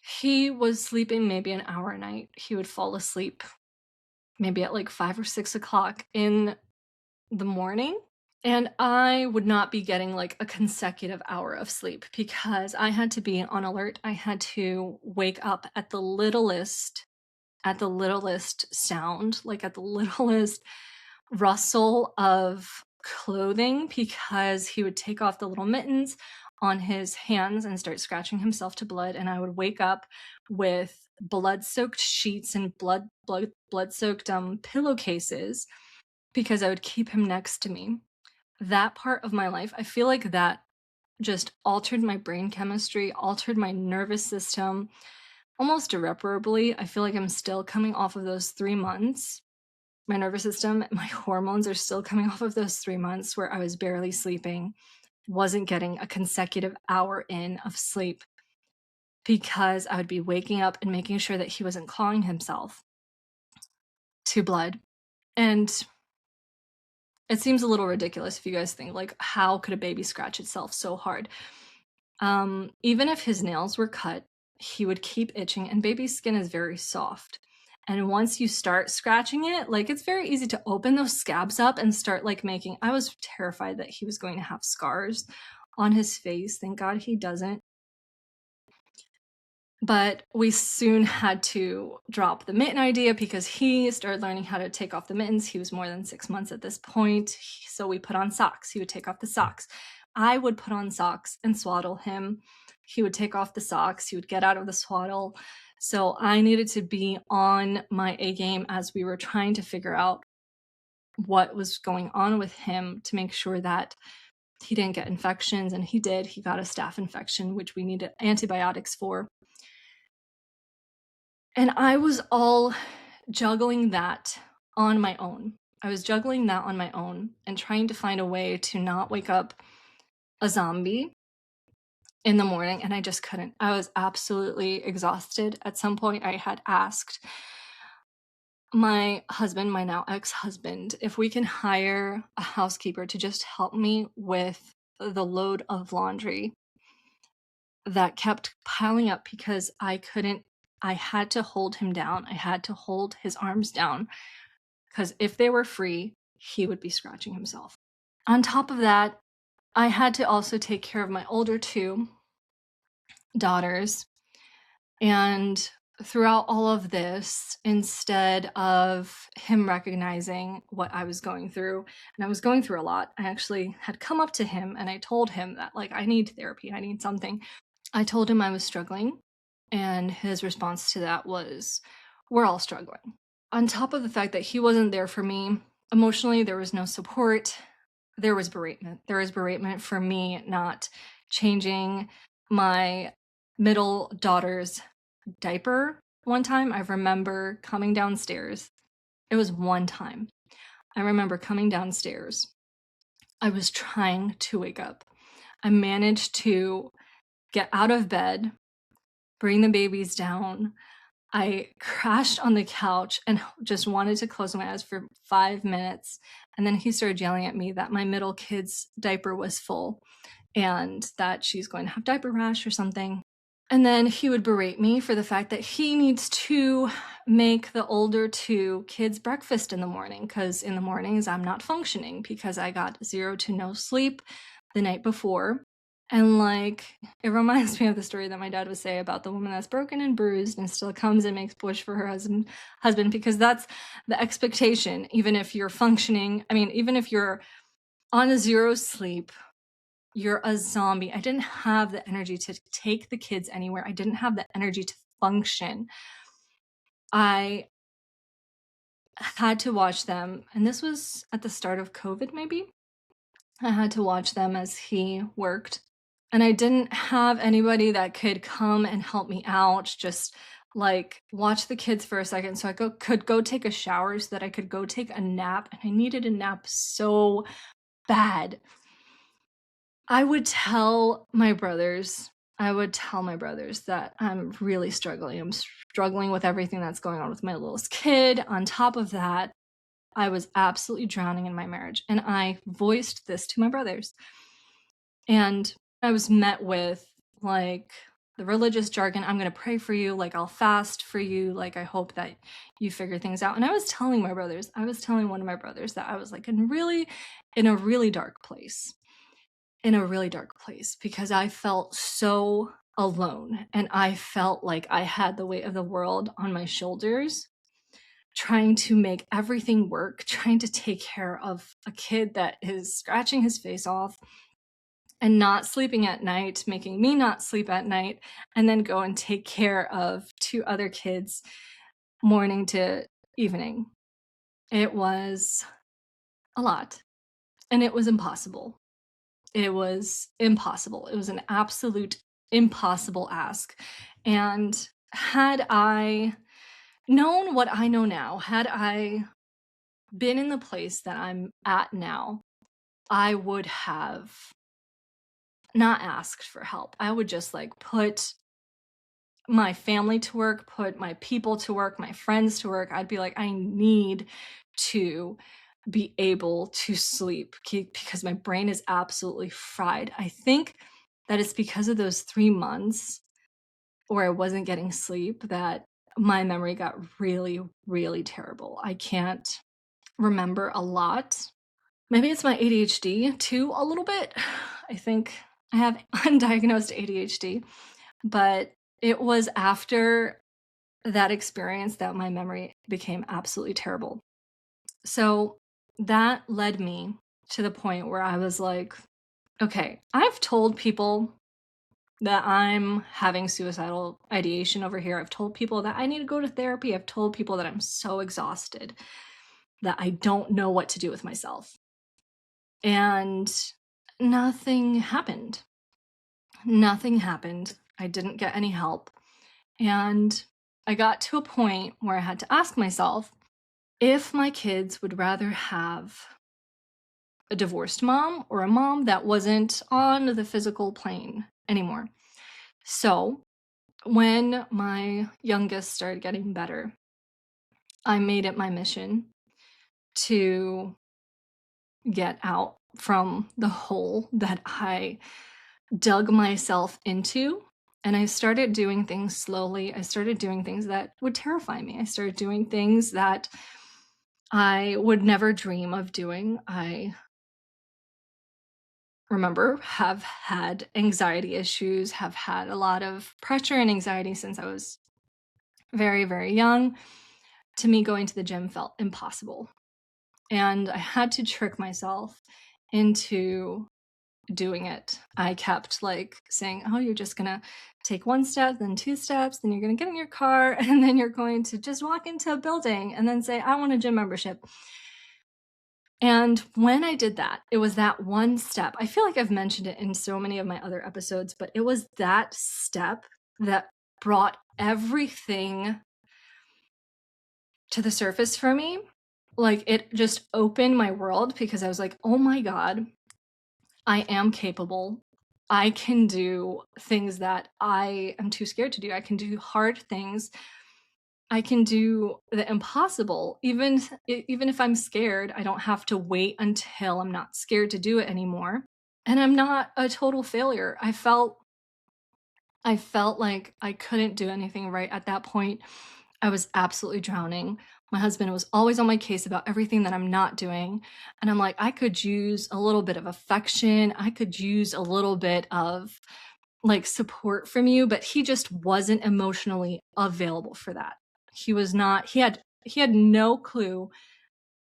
he was sleeping maybe an hour a night. He would fall asleep maybe at like 5 or 6 o'clock in the morning. And I would not be getting like a consecutive hour of sleep because I had to be on alert. I had to wake up at the littlest sound, like at the littlest rustle of clothing, because he would take off the little mittens on his hands and start scratching himself to blood, and I would wake up with blood-soaked sheets and blood-soaked pillowcases because I would keep him next to me. That part of my life, I feel like that just altered my brain chemistry, altered my nervous system almost irreparably. I feel like I'm still coming off of those 3 months. My nervous system, my hormones are still coming off of those 3 months where I was barely sleeping, wasn't getting a consecutive hour in of sleep because I would be waking up and making sure that he wasn't clawing himself to blood. And it seems a little ridiculous if you guys think, like, how could a baby scratch itself so hard? Even if his nails were cut, he would keep itching, and baby skin is very soft. And once you start scratching it, like, it's very easy to open those scabs up and start like making. I was terrified that he was going to have scars on his face. Thank God he doesn't. But we soon had to drop the mitten idea because he started learning how to take off the mittens. He was more than 6 months at this point. So we put on socks. He would take off the socks. I would put on socks and swaddle him. He would take off the socks. He would get out of the swaddle. So I needed to be on my A game as we were trying to figure out what was going on with him to make sure that he didn't get infections. And he did. He got a staph infection, which we needed antibiotics for. And I was all juggling that on my own. I was juggling that on my own and trying to find a way to not wake up a zombie in the morning, and I just couldn't. I was absolutely exhausted. At some point, I had asked my husband, my now ex-husband, if we can hire a housekeeper to just help me with the load of laundry that kept piling up because I had to hold him down. I had to hold his arms down because if they were free, he would be scratching himself. On top of that, I had to also take care of my older two daughters. And throughout all of this, instead of him recognizing what I was going through, and I was going through a lot, I actually had come up to him and I told him that, like, I need therapy, I need something. I told him I was struggling, and his response to that was, we're all struggling. On top of the fact that he wasn't there for me emotionally, there was no support, there was bereavement. There was bereavement for me not changing my middle daughter's diaper one time. I remember coming downstairs. It was one time. I remember coming downstairs. I was trying to wake up. I managed to get out of bed, bring the babies down. I crashed on the couch and just wanted to close my eyes for 5 minutes. And then he started yelling at me that my middle kid's diaper was full and that she's going to have diaper rash or something. And then he would berate me for the fact that he needs to make the older two kids breakfast in the morning, because in the mornings I'm not functioning because I got 0 to no sleep the night before. And like, it reminds me of the story that my dad would say about the woman that's broken and bruised and still comes and makes bush for her husband, because that's the expectation. Even if you're functioning, I mean, even if you're on a 0 sleep, you're a zombie. I didn't have the energy to take the kids anywhere. I didn't have the energy to function. I had to watch them, and this was at the start of COVID, maybe. I had to watch them as he worked. And I didn't have anybody that could come and help me out, just like watch the kids for a second so I could go take a shower so that I could go take a nap. And I needed a nap so bad. I would tell my brothers that I'm really struggling. I'm struggling with everything that's going on with my littlest kid. On top of that, I was absolutely drowning in my marriage. And I voiced this to my brothers. And I was met with like the religious jargon, I'm going to pray for you, like I'll fast for you, like I hope that you figure things out. And I was telling one of my brothers that I was like in a really dark place. In a really dark place because I felt so alone and I felt like I had the weight of the world on my shoulders, trying to make everything work, trying to take care of a kid that is scratching his face off and not sleeping at night, making me not sleep at night, and then go and take care of two other kids morning to evening. It was a lot, and it was impossible. It was impossible. It was an absolute impossible ask. And had I known what I know now, had I been in the place that I'm at now, I would have not asked for help. I would just like put my family to work, put my people to work, my friends to work. I'd be like, I need to be able to sleep because my brain is absolutely fried. I think that it's because of those 3 months where I wasn't getting sleep that my memory got really, really terrible. I can't remember a lot. Maybe it's my ADHD too, a little bit. I think I have undiagnosed ADHD, but it was after that experience that my memory became absolutely terrible. So that led me to the point where I was like, okay, I've told people that I'm having suicidal ideation over here. I've told people that I need to go to therapy. I've told people that I'm so exhausted that I don't know what to do with myself. And nothing happened. Nothing happened. I didn't get any help. And I got to a point where I had to ask myself if my kids would rather have a divorced mom or a mom that wasn't on the physical plane anymore. So when my youngest started getting better, I made it my mission to get out from the hole that I dug myself into. And I started doing things slowly. I started doing things that would terrify me. I started doing things that I would never dream of doing. I remember have had anxiety issues, have had a lot of pressure and anxiety since I was very, very young. To me, going to the gym felt impossible. And I had to trick myself into doing it. I kept like saying, oh, you're just gonna take one step, then two steps, then you're gonna get in your car, and then you're going to just walk into a building and then say, I want a gym membership. And when I did that, it was that one step. I feel like I've mentioned it in so many of my other episodes, but it was that step that brought everything to the surface for me. Like it just opened my world because I was like, oh my God, I am capable. I can do things that I am too scared to do. I can do hard things. I can do the impossible. Even if I'm scared, I don't have to wait until I'm not scared to do it anymore. And I'm not a total failure. I felt like I couldn't do anything right at that point. I was absolutely drowning. My husband was always on my case about everything that I'm not doing. And I'm like, I could use a little bit of affection. I could use a little bit of like support from you, but he just wasn't emotionally available for that. He was not, he had no clue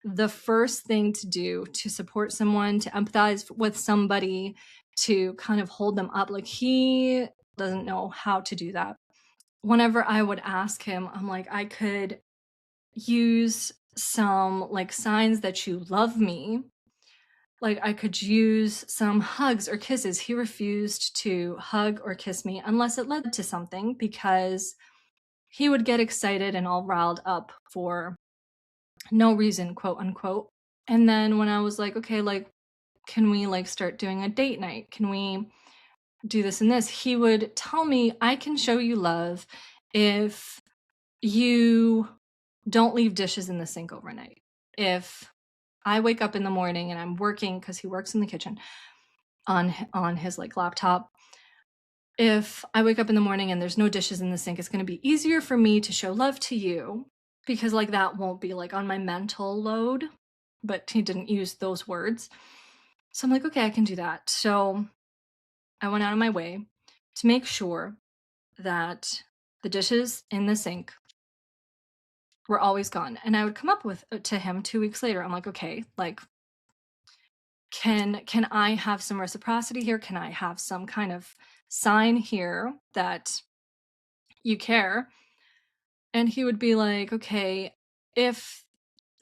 the first thing to do to support someone, to empathize with somebody, to kind of hold them up. Like he doesn't know how to do that. Whenever I would ask him, I'm like, I could use some like signs that you love me. Like I could use some hugs or kisses. He refused to hug or kiss me unless it led to something because he would get excited and all riled up for no reason, quote unquote. And then when I was like, okay, like, can we like start doing a date night? Can we do this and this? He would tell me, I can show you love if you don't leave dishes in the sink overnight. If I wake up in the morning and I'm working, because he works in the kitchen on his like laptop, if I wake up in the morning and there's no dishes in the sink, it's going to be easier for me to show love to you because like that won't be like on my mental load. But he didn't use those words. So I'm like, okay, I can do that. So I went out of my way to make sure that the dishes in the sink were always gone. And I would come up with to him 2 weeks later. I'm like, okay, like can I have some reciprocity here? Can I have some kind of sign here that you care? And he would be like, okay, if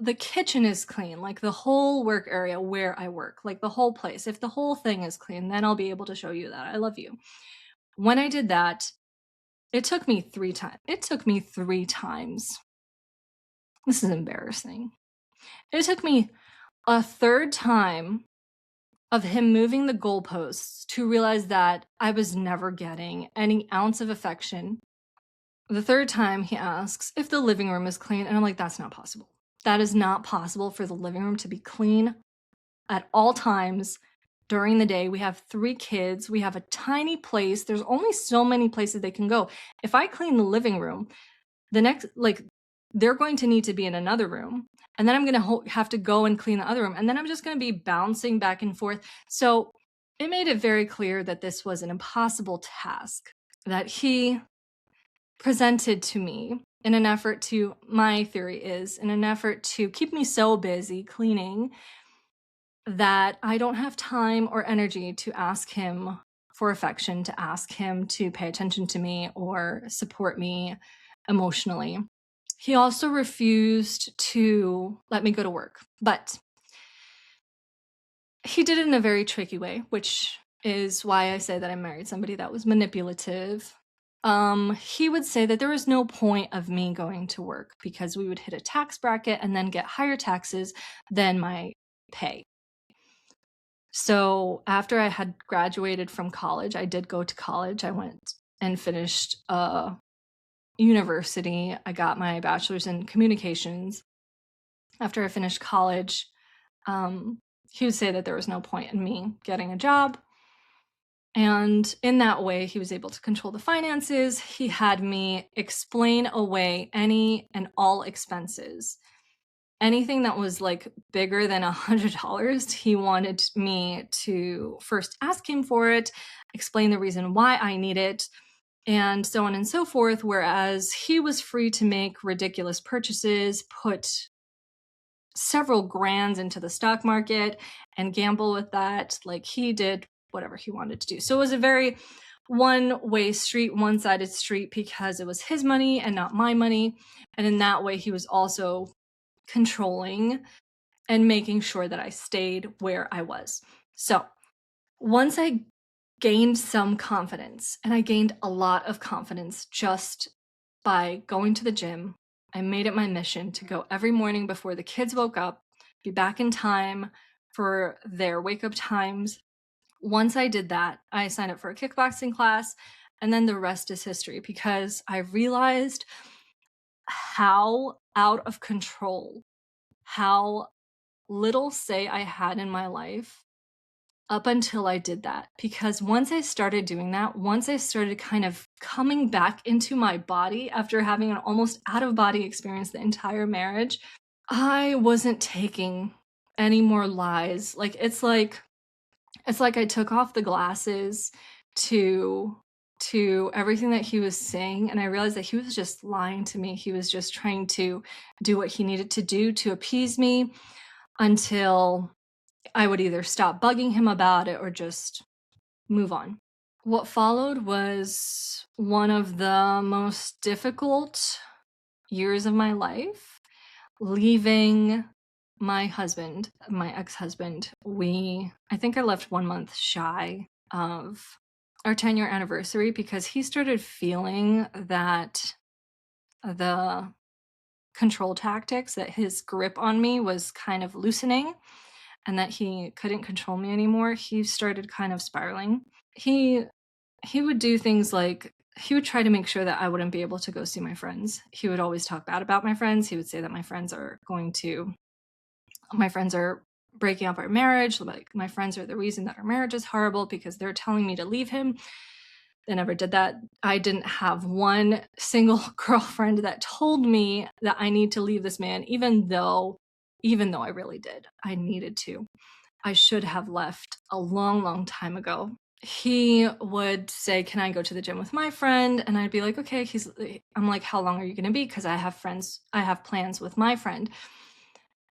the kitchen is clean, like the whole work area where I work, like the whole place, if the whole thing is clean, then I'll be able to show you that I love you. When I did that, it took me 3 times. It took me 3 times. This is embarrassing. It took me a third time of him moving the goalposts to realize that I was never getting any ounce of affection. The third time he asks if the living room is clean, and I'm like, that's not possible. That is not possible for the living room to be clean at all times during the day. We have 3 kids. We have a tiny place. There's only so many places they can go. If I clean the living room, the next, like, they're going to need to be in another room. And then I'm going to have to go and clean the other room. And then I'm just going to be bouncing back and forth. So it made it very clear that this was an impossible task that he presented to me in an effort to, my theory is, in an effort to keep me so busy cleaning that I don't have time or energy to ask him for affection, to ask him to pay attention to me or support me emotionally. He also refused to let me go to work, but he did it in a very tricky way, which is why I say that I married somebody that was manipulative. He would say that there was no point of me going to work because we would hit a tax bracket and then get higher taxes than my pay. So after I had graduated from college, I did go to college. I went and finished university. I got my bachelor's in communications. After I finished college, he would say that there was no point in me getting a job. And in that way, he was able to control the finances. He had me explain away any and all expenses. Anything that was like bigger than $100, he wanted me to first ask him for it, explain the reason why I need it, and so on and so forth. Whereas he was free to make ridiculous purchases, put several grands into the stock market and gamble with that. Like he did whatever he wanted to do. So it was a very one-way street, one-sided street because it was his money and not my money. And in that way, he was also controlling and making sure that I stayed where I was. So once I gained some confidence, and I gained a lot of confidence just by going to the gym, I made it my mission to go every morning before the kids woke up, be back in time for their wake up times. Once I did that, I signed up for a kickboxing class, and then the rest is history because I realized how out of control, how little say I had in my life up until I did that. Because once I started doing that, once I started kind of coming back into my body after having an almost out of body experience the entire marriage, I wasn't taking any more lies. Like it's like I took off the glasses to everything that he was saying, and I realized that he was just lying to me. He was just trying to do what he needed to do to appease me until I would either stop bugging him about it or just move on. What followed was one of the most difficult years of my life, leaving my husband, my ex-husband. I think I left 1 month shy of our 10-year anniversary because he started feeling that the control tactics, that his grip on me was kind of loosening and that he couldn't control me anymore. He started kind of spiraling. He would do things like he would try to make sure that I wouldn't be able to go see my friends. He would always talk bad about my friends. He would say that my friends are breaking up our marriage. Like my friends are the reason that our marriage is horrible because they're telling me to leave him. They never did that. I didn't have one single girlfriend that told me that I need to leave this man, even though I really did. I needed to. I should have left a long, long time ago. He would say, "Can I go to the gym with my friend?" And I'd be like, "Okay." I'm like, "How long are you going to be?" Because I have plans with my friend.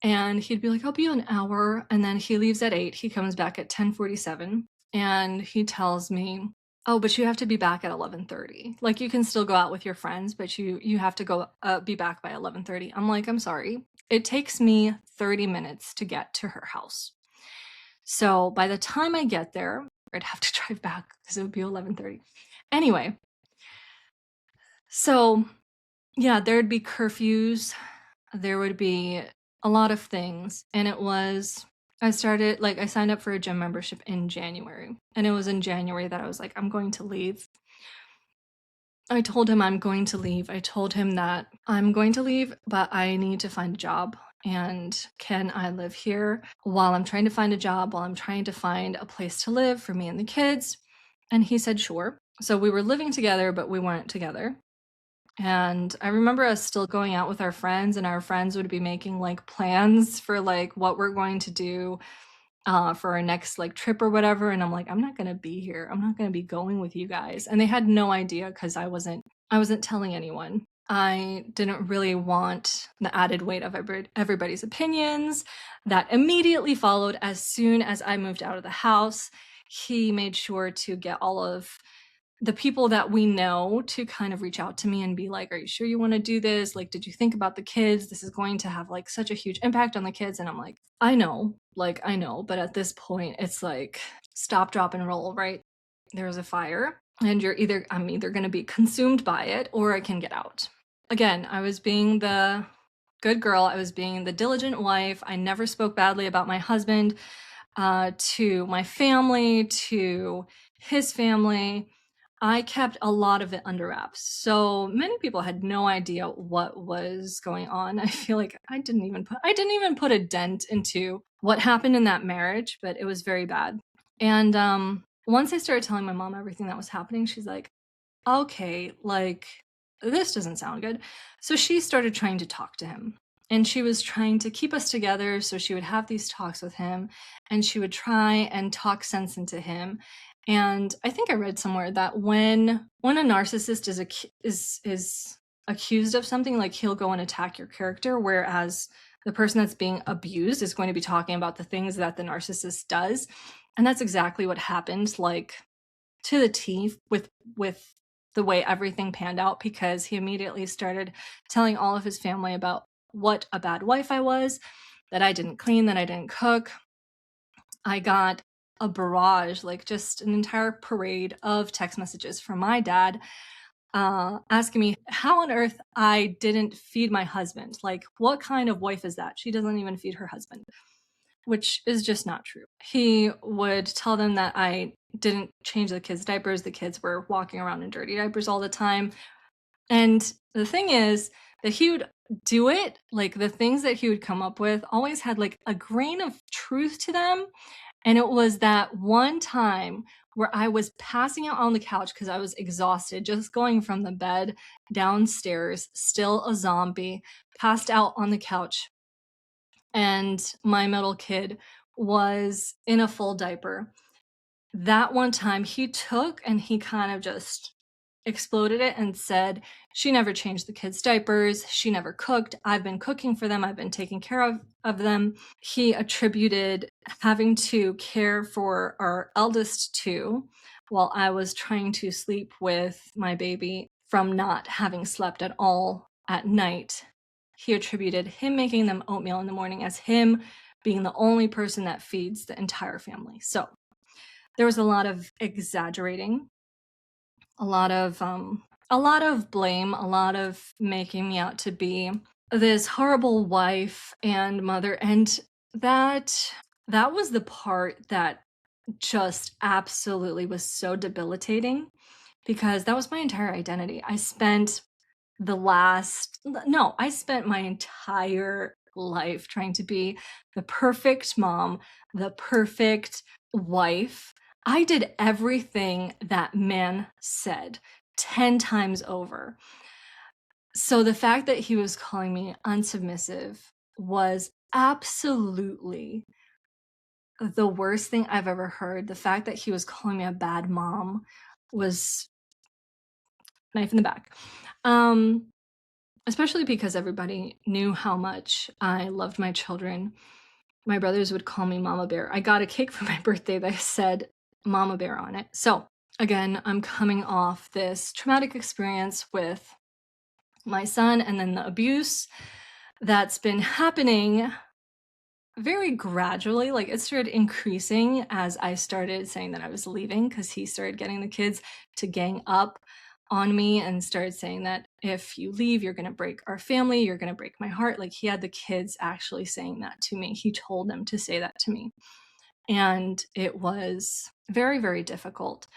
And he'd be like, "I'll be an hour." And then he leaves at 8. He comes back at 10:47 and he tells me, "Oh, but you have to be back at 11:30. Like you can still go out with your friends, but you have to go be back by 11:30." I'm like, "I'm sorry. It takes me 30 minutes to get to her house." So by the time I get there, I'd have to drive back because it would be 11:30. Anyway, so yeah, there'd be curfews, there would be a lot of things, and I signed up for a gym membership in January, and it was in January that I was like, "I'm going to leave." I told him I'm going to leave. I told him that I'm going to leave, but I need to find a job. And can I live here while I'm trying to find a job, while I'm trying to find a place to live for me and the kids? And he said, sure. So we were living together, but we weren't together. And I remember us still going out with our friends, and our friends would be making like plans for like what we're going to do for our next like trip or whatever. And I'm like, I'm not gonna be here. I'm not gonna be going with you guys. And they had no idea because I wasn't telling anyone. I didn't really want the added weight of everybody's opinions that immediately followed as soon as I moved out of the house. He made sure to get all of the people that we know to kind of reach out to me and be like, "Are you sure you want to do this? Like, did you think about the kids? This is going to have like such a huge impact on the kids." And I'm like, I know, but at this point, it's like stop, drop, and roll, right? There's a fire, and I'm either going to be consumed by it or I can get out. Again, I was being the good girl. I was being the diligent wife. I never spoke badly about my husband to my family, to his family. I kept a lot of it under wraps. So many people had no idea what was going on. I feel like I didn't even put a dent into what happened in that marriage, but it was very bad. And once I started telling my mom everything that was happening, she's like, "Okay, like this doesn't sound good." So she started trying to talk to him. And she was trying to keep us together, so she would have these talks with him, and she would try and talk sense into him. And I think I read somewhere that when a narcissist is accused of something, like he'll go and attack your character, whereas the person that's being abused is going to be talking about the things that the narcissist does. And that's exactly what happened, like to the T with the way everything panned out, because he immediately started telling all of his family about what a bad wife I was, that I didn't clean, that I didn't cook. I got a barrage, like just an entire parade of text messages from my dad asking me how on earth I didn't feed my husband. Like, what kind of wife is that? She doesn't even feed her husband, which is just not true. He would tell them that I didn't change the kids' diapers. The kids were walking around in dirty diapers all the time. And the thing is that he would do it, like the things that he would come up with always had like a grain of truth to them. And it was that one time where I was passing out on the couch because I was exhausted, just going from the bed downstairs, still a zombie, passed out on the couch. And my middle kid was in a full diaper. That one time he took and he kind of just exploded it and said, "She never changed the kids' diapers. She never cooked. I've been cooking for them. I've been taking care of them." He attributed having to care for our eldest two while I was trying to sleep with my baby from not having slept at all at night. He attributed him making them oatmeal in the morning as him being the only person that feeds the entire family. So there was a lot of exaggerating, a lot of blame, a lot of making me out to be this horrible wife and mother, and that was the part that just absolutely was so debilitating, because that was my entire identity. I spent my entire life trying to be the perfect mom, the perfect wife, I did everything that man said 10 times over. So the fact that he was calling me unsubmissive was absolutely the worst thing I've ever heard. The fact that he was calling me a bad mom was knife in the back. Um, Especially because everybody knew how much I loved my children. My brothers would call me Mama Bear. I got a cake for my birthday that said Mama Bear on it. So, again, I'm coming off this traumatic experience with my son and then the abuse that's been happening very gradually. Like, it started increasing as I started saying that I was leaving because he started getting the kids to gang up on me and started saying that if you leave, you're going to break our family, you're going to break my heart. Like, he had the kids actually saying that to me. He told them to say that to me. And it was very, very difficult.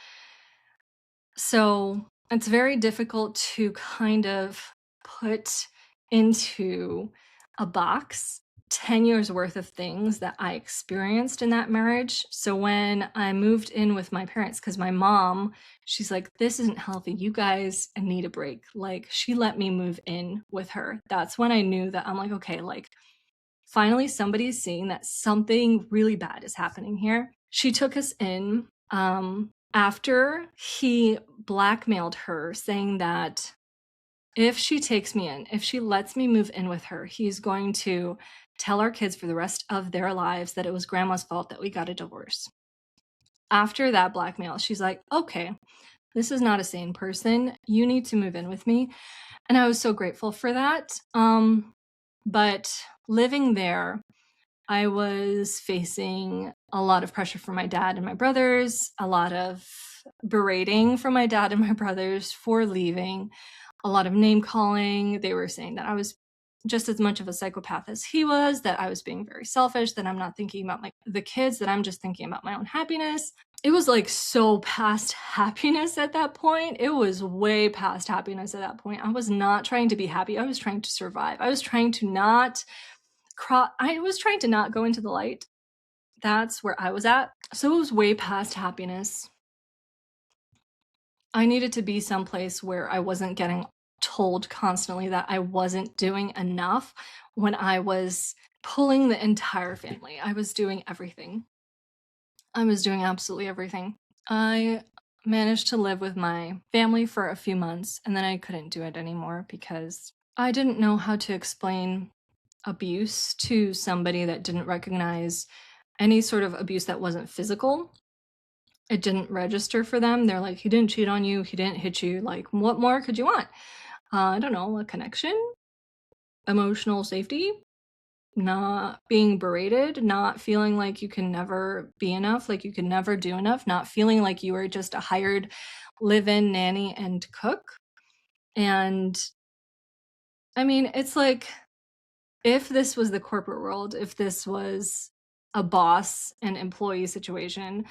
So it's very difficult to kind of put into a box 10 years worth of things that I experienced in that marriage. So when I moved in with my parents, because my mom, she's like, this isn't healthy. You guys need a break. Like, she let me move in with her. That's when I knew that I'm like, okay, like, finally somebody's seeing that something really bad is happening here. She took us in after he blackmailed her, saying that if she takes me in, if she lets me move in with her, he's going to tell our kids for the rest of their lives that it was grandma's fault that we got a divorce. After that blackmail, she's like, okay, this is not a sane person. You need to move in with me. And I was so grateful for that. But living there, I was facing a lot of pressure from my dad and my brothers, a lot of berating from my dad and my brothers for leaving, a lot of name calling. They were saying that I was just as much of a psychopath as he was, that I was being very selfish, that I'm not thinking about the kids, that I'm just thinking about my own happiness. It was like so past happiness at that point. It was way past happiness at that point. I was not trying to be happy. I was trying to survive. I was trying to not go into the light. That's where I was at. So it was way past happiness. I needed to be someplace where I wasn't getting told constantly that I wasn't doing enough when I was pulling the entire family. I was doing everything. I was doing absolutely everything. I managed to live with my family for a few months and then I couldn't do it anymore because I didn't know how to explain abuse to somebody that didn't recognize any sort of abuse that wasn't physical. It didn't register for them. They're like, he didn't cheat on you, he didn't hit you. Like, what more could you want? I don't know, a connection, emotional safety, not being berated, not feeling like you can never be enough, like you can never do enough, not feeling like you are just a hired live in nanny and cook. And I mean, it's like, if this was the corporate world, if this was a boss and employee situation,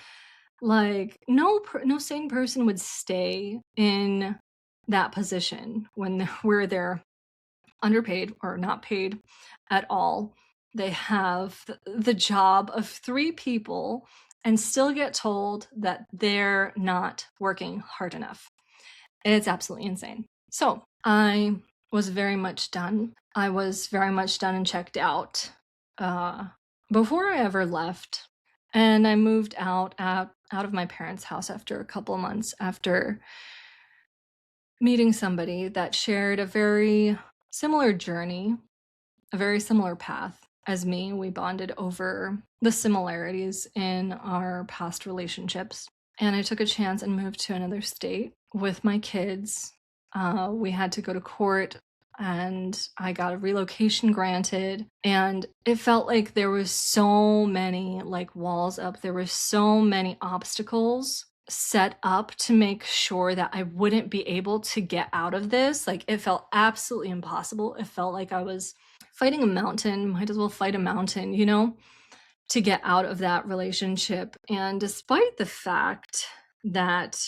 like no sane person would stay in that position when where they're underpaid or not paid at all. They have the job of 3 people and still get told that they're not working hard enough. It's absolutely insane. So, I was very much done. I was very much done and checked out uh, before I ever left. And I moved out of my parents' house after a couple of months after meeting somebody that shared a very similar journey, a very similar path as me. We bonded over the similarities in our past relationships. And I took a chance and moved to another state with my kids. We had to go to court and I got a relocation granted. And it felt like there was so many like walls up. There were so many obstacles set up to make sure that I wouldn't be able to get out of this. Like, it felt absolutely impossible. It felt like I was fighting a mountain, might as well fight a mountain, to get out of that relationship. And despite the fact that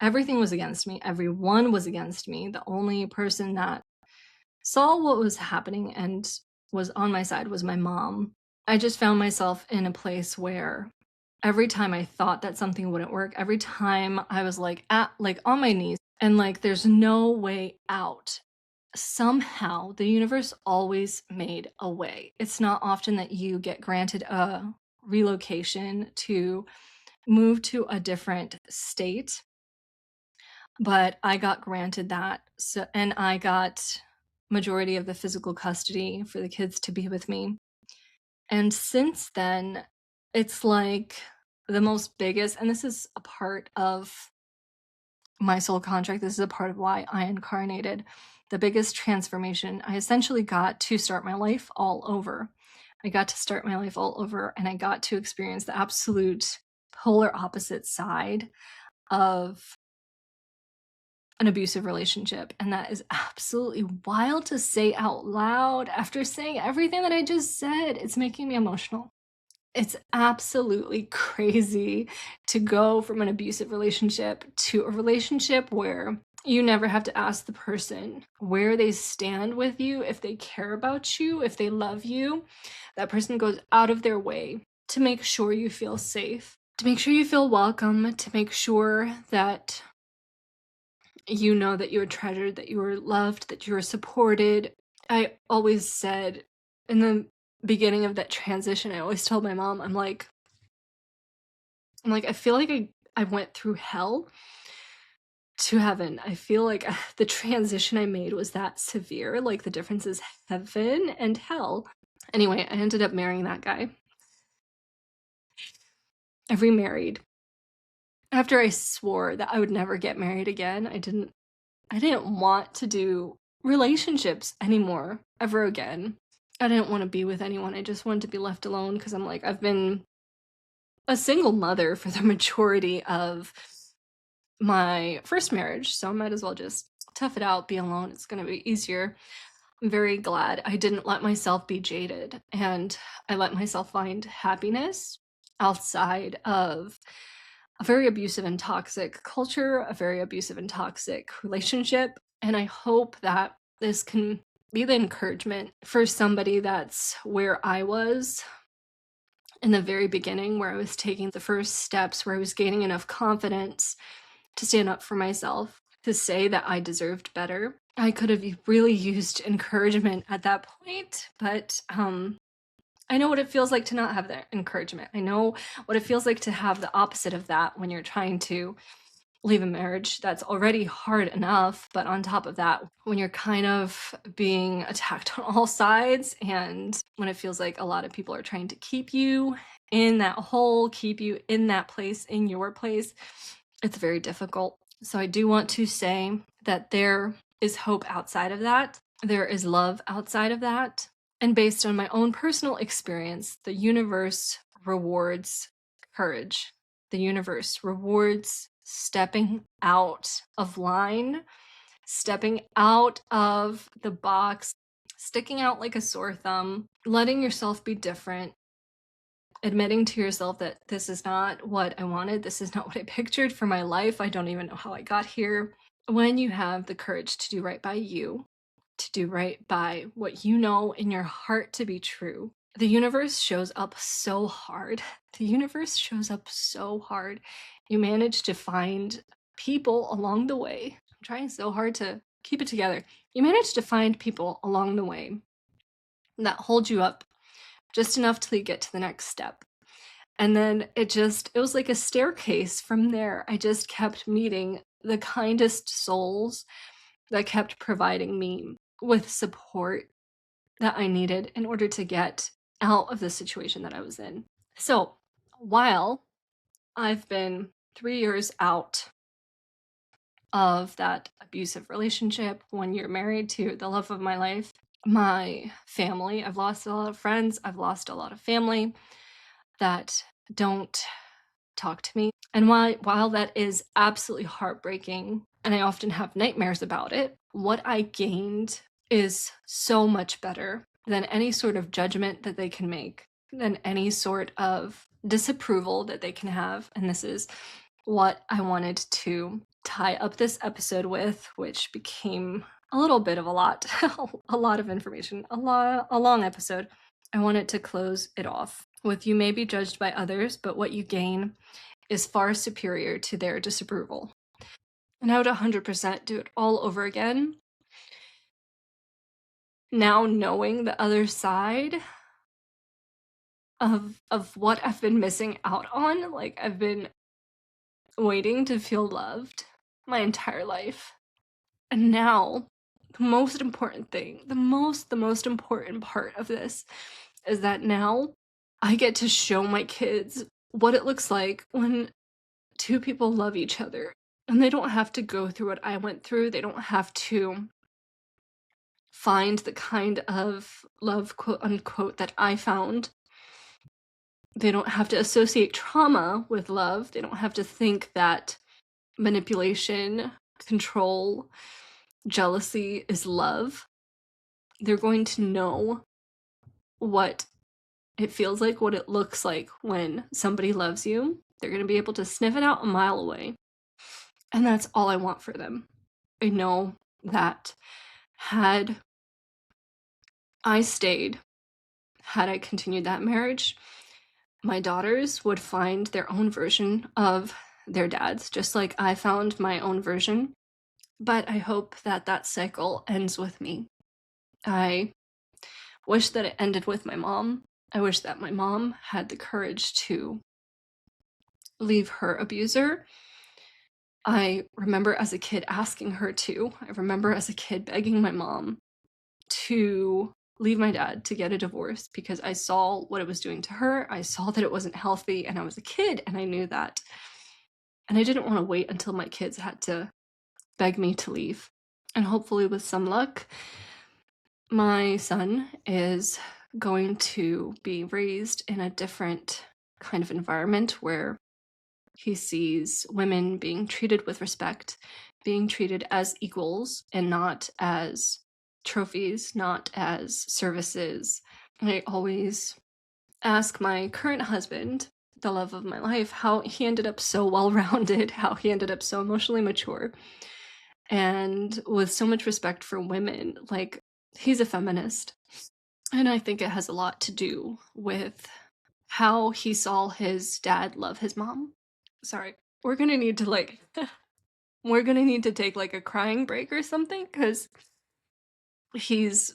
everything was against me, everyone was against me, the only person that saw what was happening and was on my side was my mom. I just found myself in a place where Every time I thought that something wouldn't work, every time I was like at like on my knees and like there's no way out, somehow the universe always made a way. It's not often that you get granted a relocation to move to a different state, but I got granted that. So, and I got majority of the physical custody for the kids to be with me. And since then, it's like the most biggest, and this is a part of my soul contract. This is a part of why I incarnated. The biggest transformation I essentially got to start my life all over. I got to start my life all over, and I got to experience the absolute polar opposite side of an abusive relationship. And that is absolutely wild to say out loud after saying everything that I just said. It's making me emotional. It's absolutely crazy to go from an abusive relationship to a relationship where you never have to ask the person where they stand with you, if they care about you, if they love you. That person goes out of their way to make sure you feel safe, to make sure you feel welcome, to make sure that you know that you are treasured, that you are loved, that you are supported. I always said in the beginning of that transition, I always told my mom, I'm like, I feel like I went through hell to heaven. I feel like the transition I made was that severe. Like the difference is heaven and hell. Anyway, I ended up marrying that guy. I remarried. After I swore that I would never get married again, I didn't want to do relationships anymore ever again. I didn't want to be with anyone. I just wanted to be left alone because I'm like, I've been a single mother for the majority of my first marriage, so I might as well just tough it out, be alone. It's going to be easier. I'm very glad I didn't let myself be jaded and I let myself find happiness outside of a very abusive and toxic culture, a very abusive and toxic relationship. And I hope that this can be the encouragement for somebody that's where I was in the very beginning, where I was taking the first steps, where I was gaining enough confidence to stand up for myself, to say that I deserved better. I could have really used encouragement at that point, but I know what it feels like to not have that encouragement. I know what it feels like to have the opposite of that when you're trying to leave a marriage that's already hard enough. But on top of that, when you're kind of being attacked on all sides, and when it feels like a lot of people are trying to keep you in that hole, keep you in that place, in your place, it's very difficult. So I do want to say that there is hope outside of that. There is love outside of that. And based on my own personal experience, the universe rewards courage. The universe rewards stepping out of line, stepping out of the box, sticking out like a sore thumb, letting yourself be different, admitting to yourself that this is not what I wanted, this is not what I pictured for my life. I don't even know how I got here. When you have the courage to do right by you, to do right by what you know in your heart to be true, the universe shows up so hard. The universe shows up so hard. You manage to find people along the way. I'm trying so hard to keep it together. You manage to find people along the way that hold you up just enough till you get to the next step. And then it was like a staircase from there. I just kept meeting the kindest souls that kept providing me with support that I needed in order to get out of the situation that I was in. So while I've been 3 years out of that abusive relationship, 1 year married to the love of my life, my family, I've lost a lot of friends, I've lost a lot of family that don't talk to me. And while that is absolutely heartbreaking, and I often have nightmares about it, what I gained is so much better than any sort of judgment that they can make, than any sort of disapproval that they can have. And this is what I wanted to tie up this episode with, which became a little bit of a lot, a lot of information, a long episode. I wanted to close it off With you may be judged by others, but what you gain is far superior to their disapproval. And I would 100% do it all over again. Now knowing the other side of what I've been missing out on, like I've been waiting to feel loved my entire life. And now the most important thing, the most important part of this is that now I get to show my kids what it looks like when two people love each other. And they don't have to go through what I went through. They don't have to find the kind of love, quote unquote, that I found. They don't have to associate trauma with love. They don't have to think that manipulation, control, jealousy is love. They're going to know what it feels like, what it looks like when somebody loves you. They're going to be able to sniff it out a mile away. And that's all I want for them. I know that had I stayed, had I continued that marriage, my daughters would find their own version of their dads, just like I found my own version. But I hope that that cycle ends with me. I wish that it ended with my mom. I wish that my mom had the courage to leave her abuser. I remember as a kid asking her to. I remember as a kid begging my mom to leave my dad, to get a divorce, because I saw what it was doing to her. I saw that it wasn't healthy, and I was a kid, and I knew that. And I didn't want to wait until my kids had to beg me to leave. And hopefully, with some luck, my son is going to be raised in a different kind of environment where he sees women being treated with respect, being treated as equals and not as trophies, not as services. I always ask my current husband, the love of my life, how he ended up so well-rounded, how he ended up so emotionally mature, and with so much respect for women. Like, he's a feminist. And I think it has a lot to do with how he saw his dad love his mom. Sorry, we're gonna need to we're gonna need to take like a crying break or something, because he's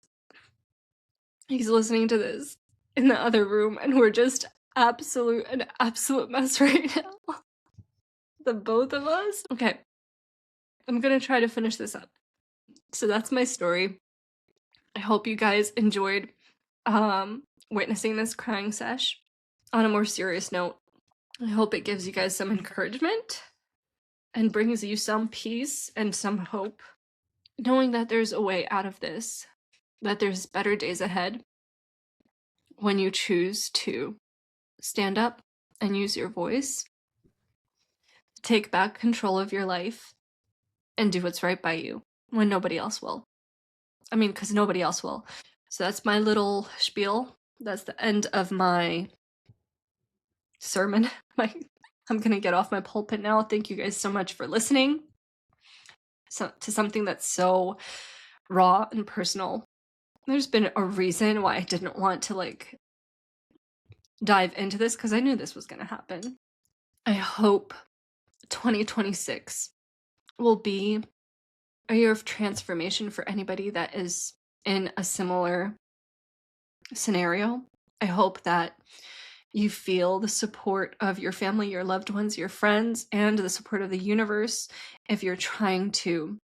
listening to this in the other room, and we're just an absolute mess right now. The both of us. Okay, I'm gonna try to finish this up. So that's my story. I hope you guys enjoyed witnessing this crying sesh. On a more serious note, I hope it gives you guys some encouragement and brings you some peace and some hope, knowing that there's a way out of this, that there's better days ahead when you choose to stand up and use your voice, take back control of your life, and do what's right by you when nobody else will. I mean, because nobody else will. So that's my little spiel. That's the end of my sermon. I'm gonna get off my pulpit now. Thank you guys so much for listening to something that's so raw and personal. There's been a reason why I didn't want to dive into this, because I knew this was gonna happen. I hope 2026 will be a year of transformation for anybody that is in a similar scenario. I hope that you feel the support of your family, your loved ones, your friends, and the support of the universe if you're trying to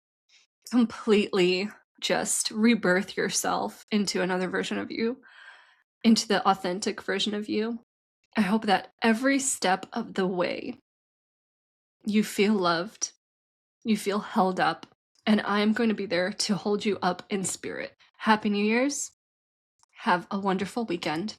completely just rebirth yourself into another version of you, into the authentic version of you. I hope that every step of the way you feel loved, you feel held up, and I'm going to be there to hold you up in spirit. Happy New Year's. Have a wonderful weekend.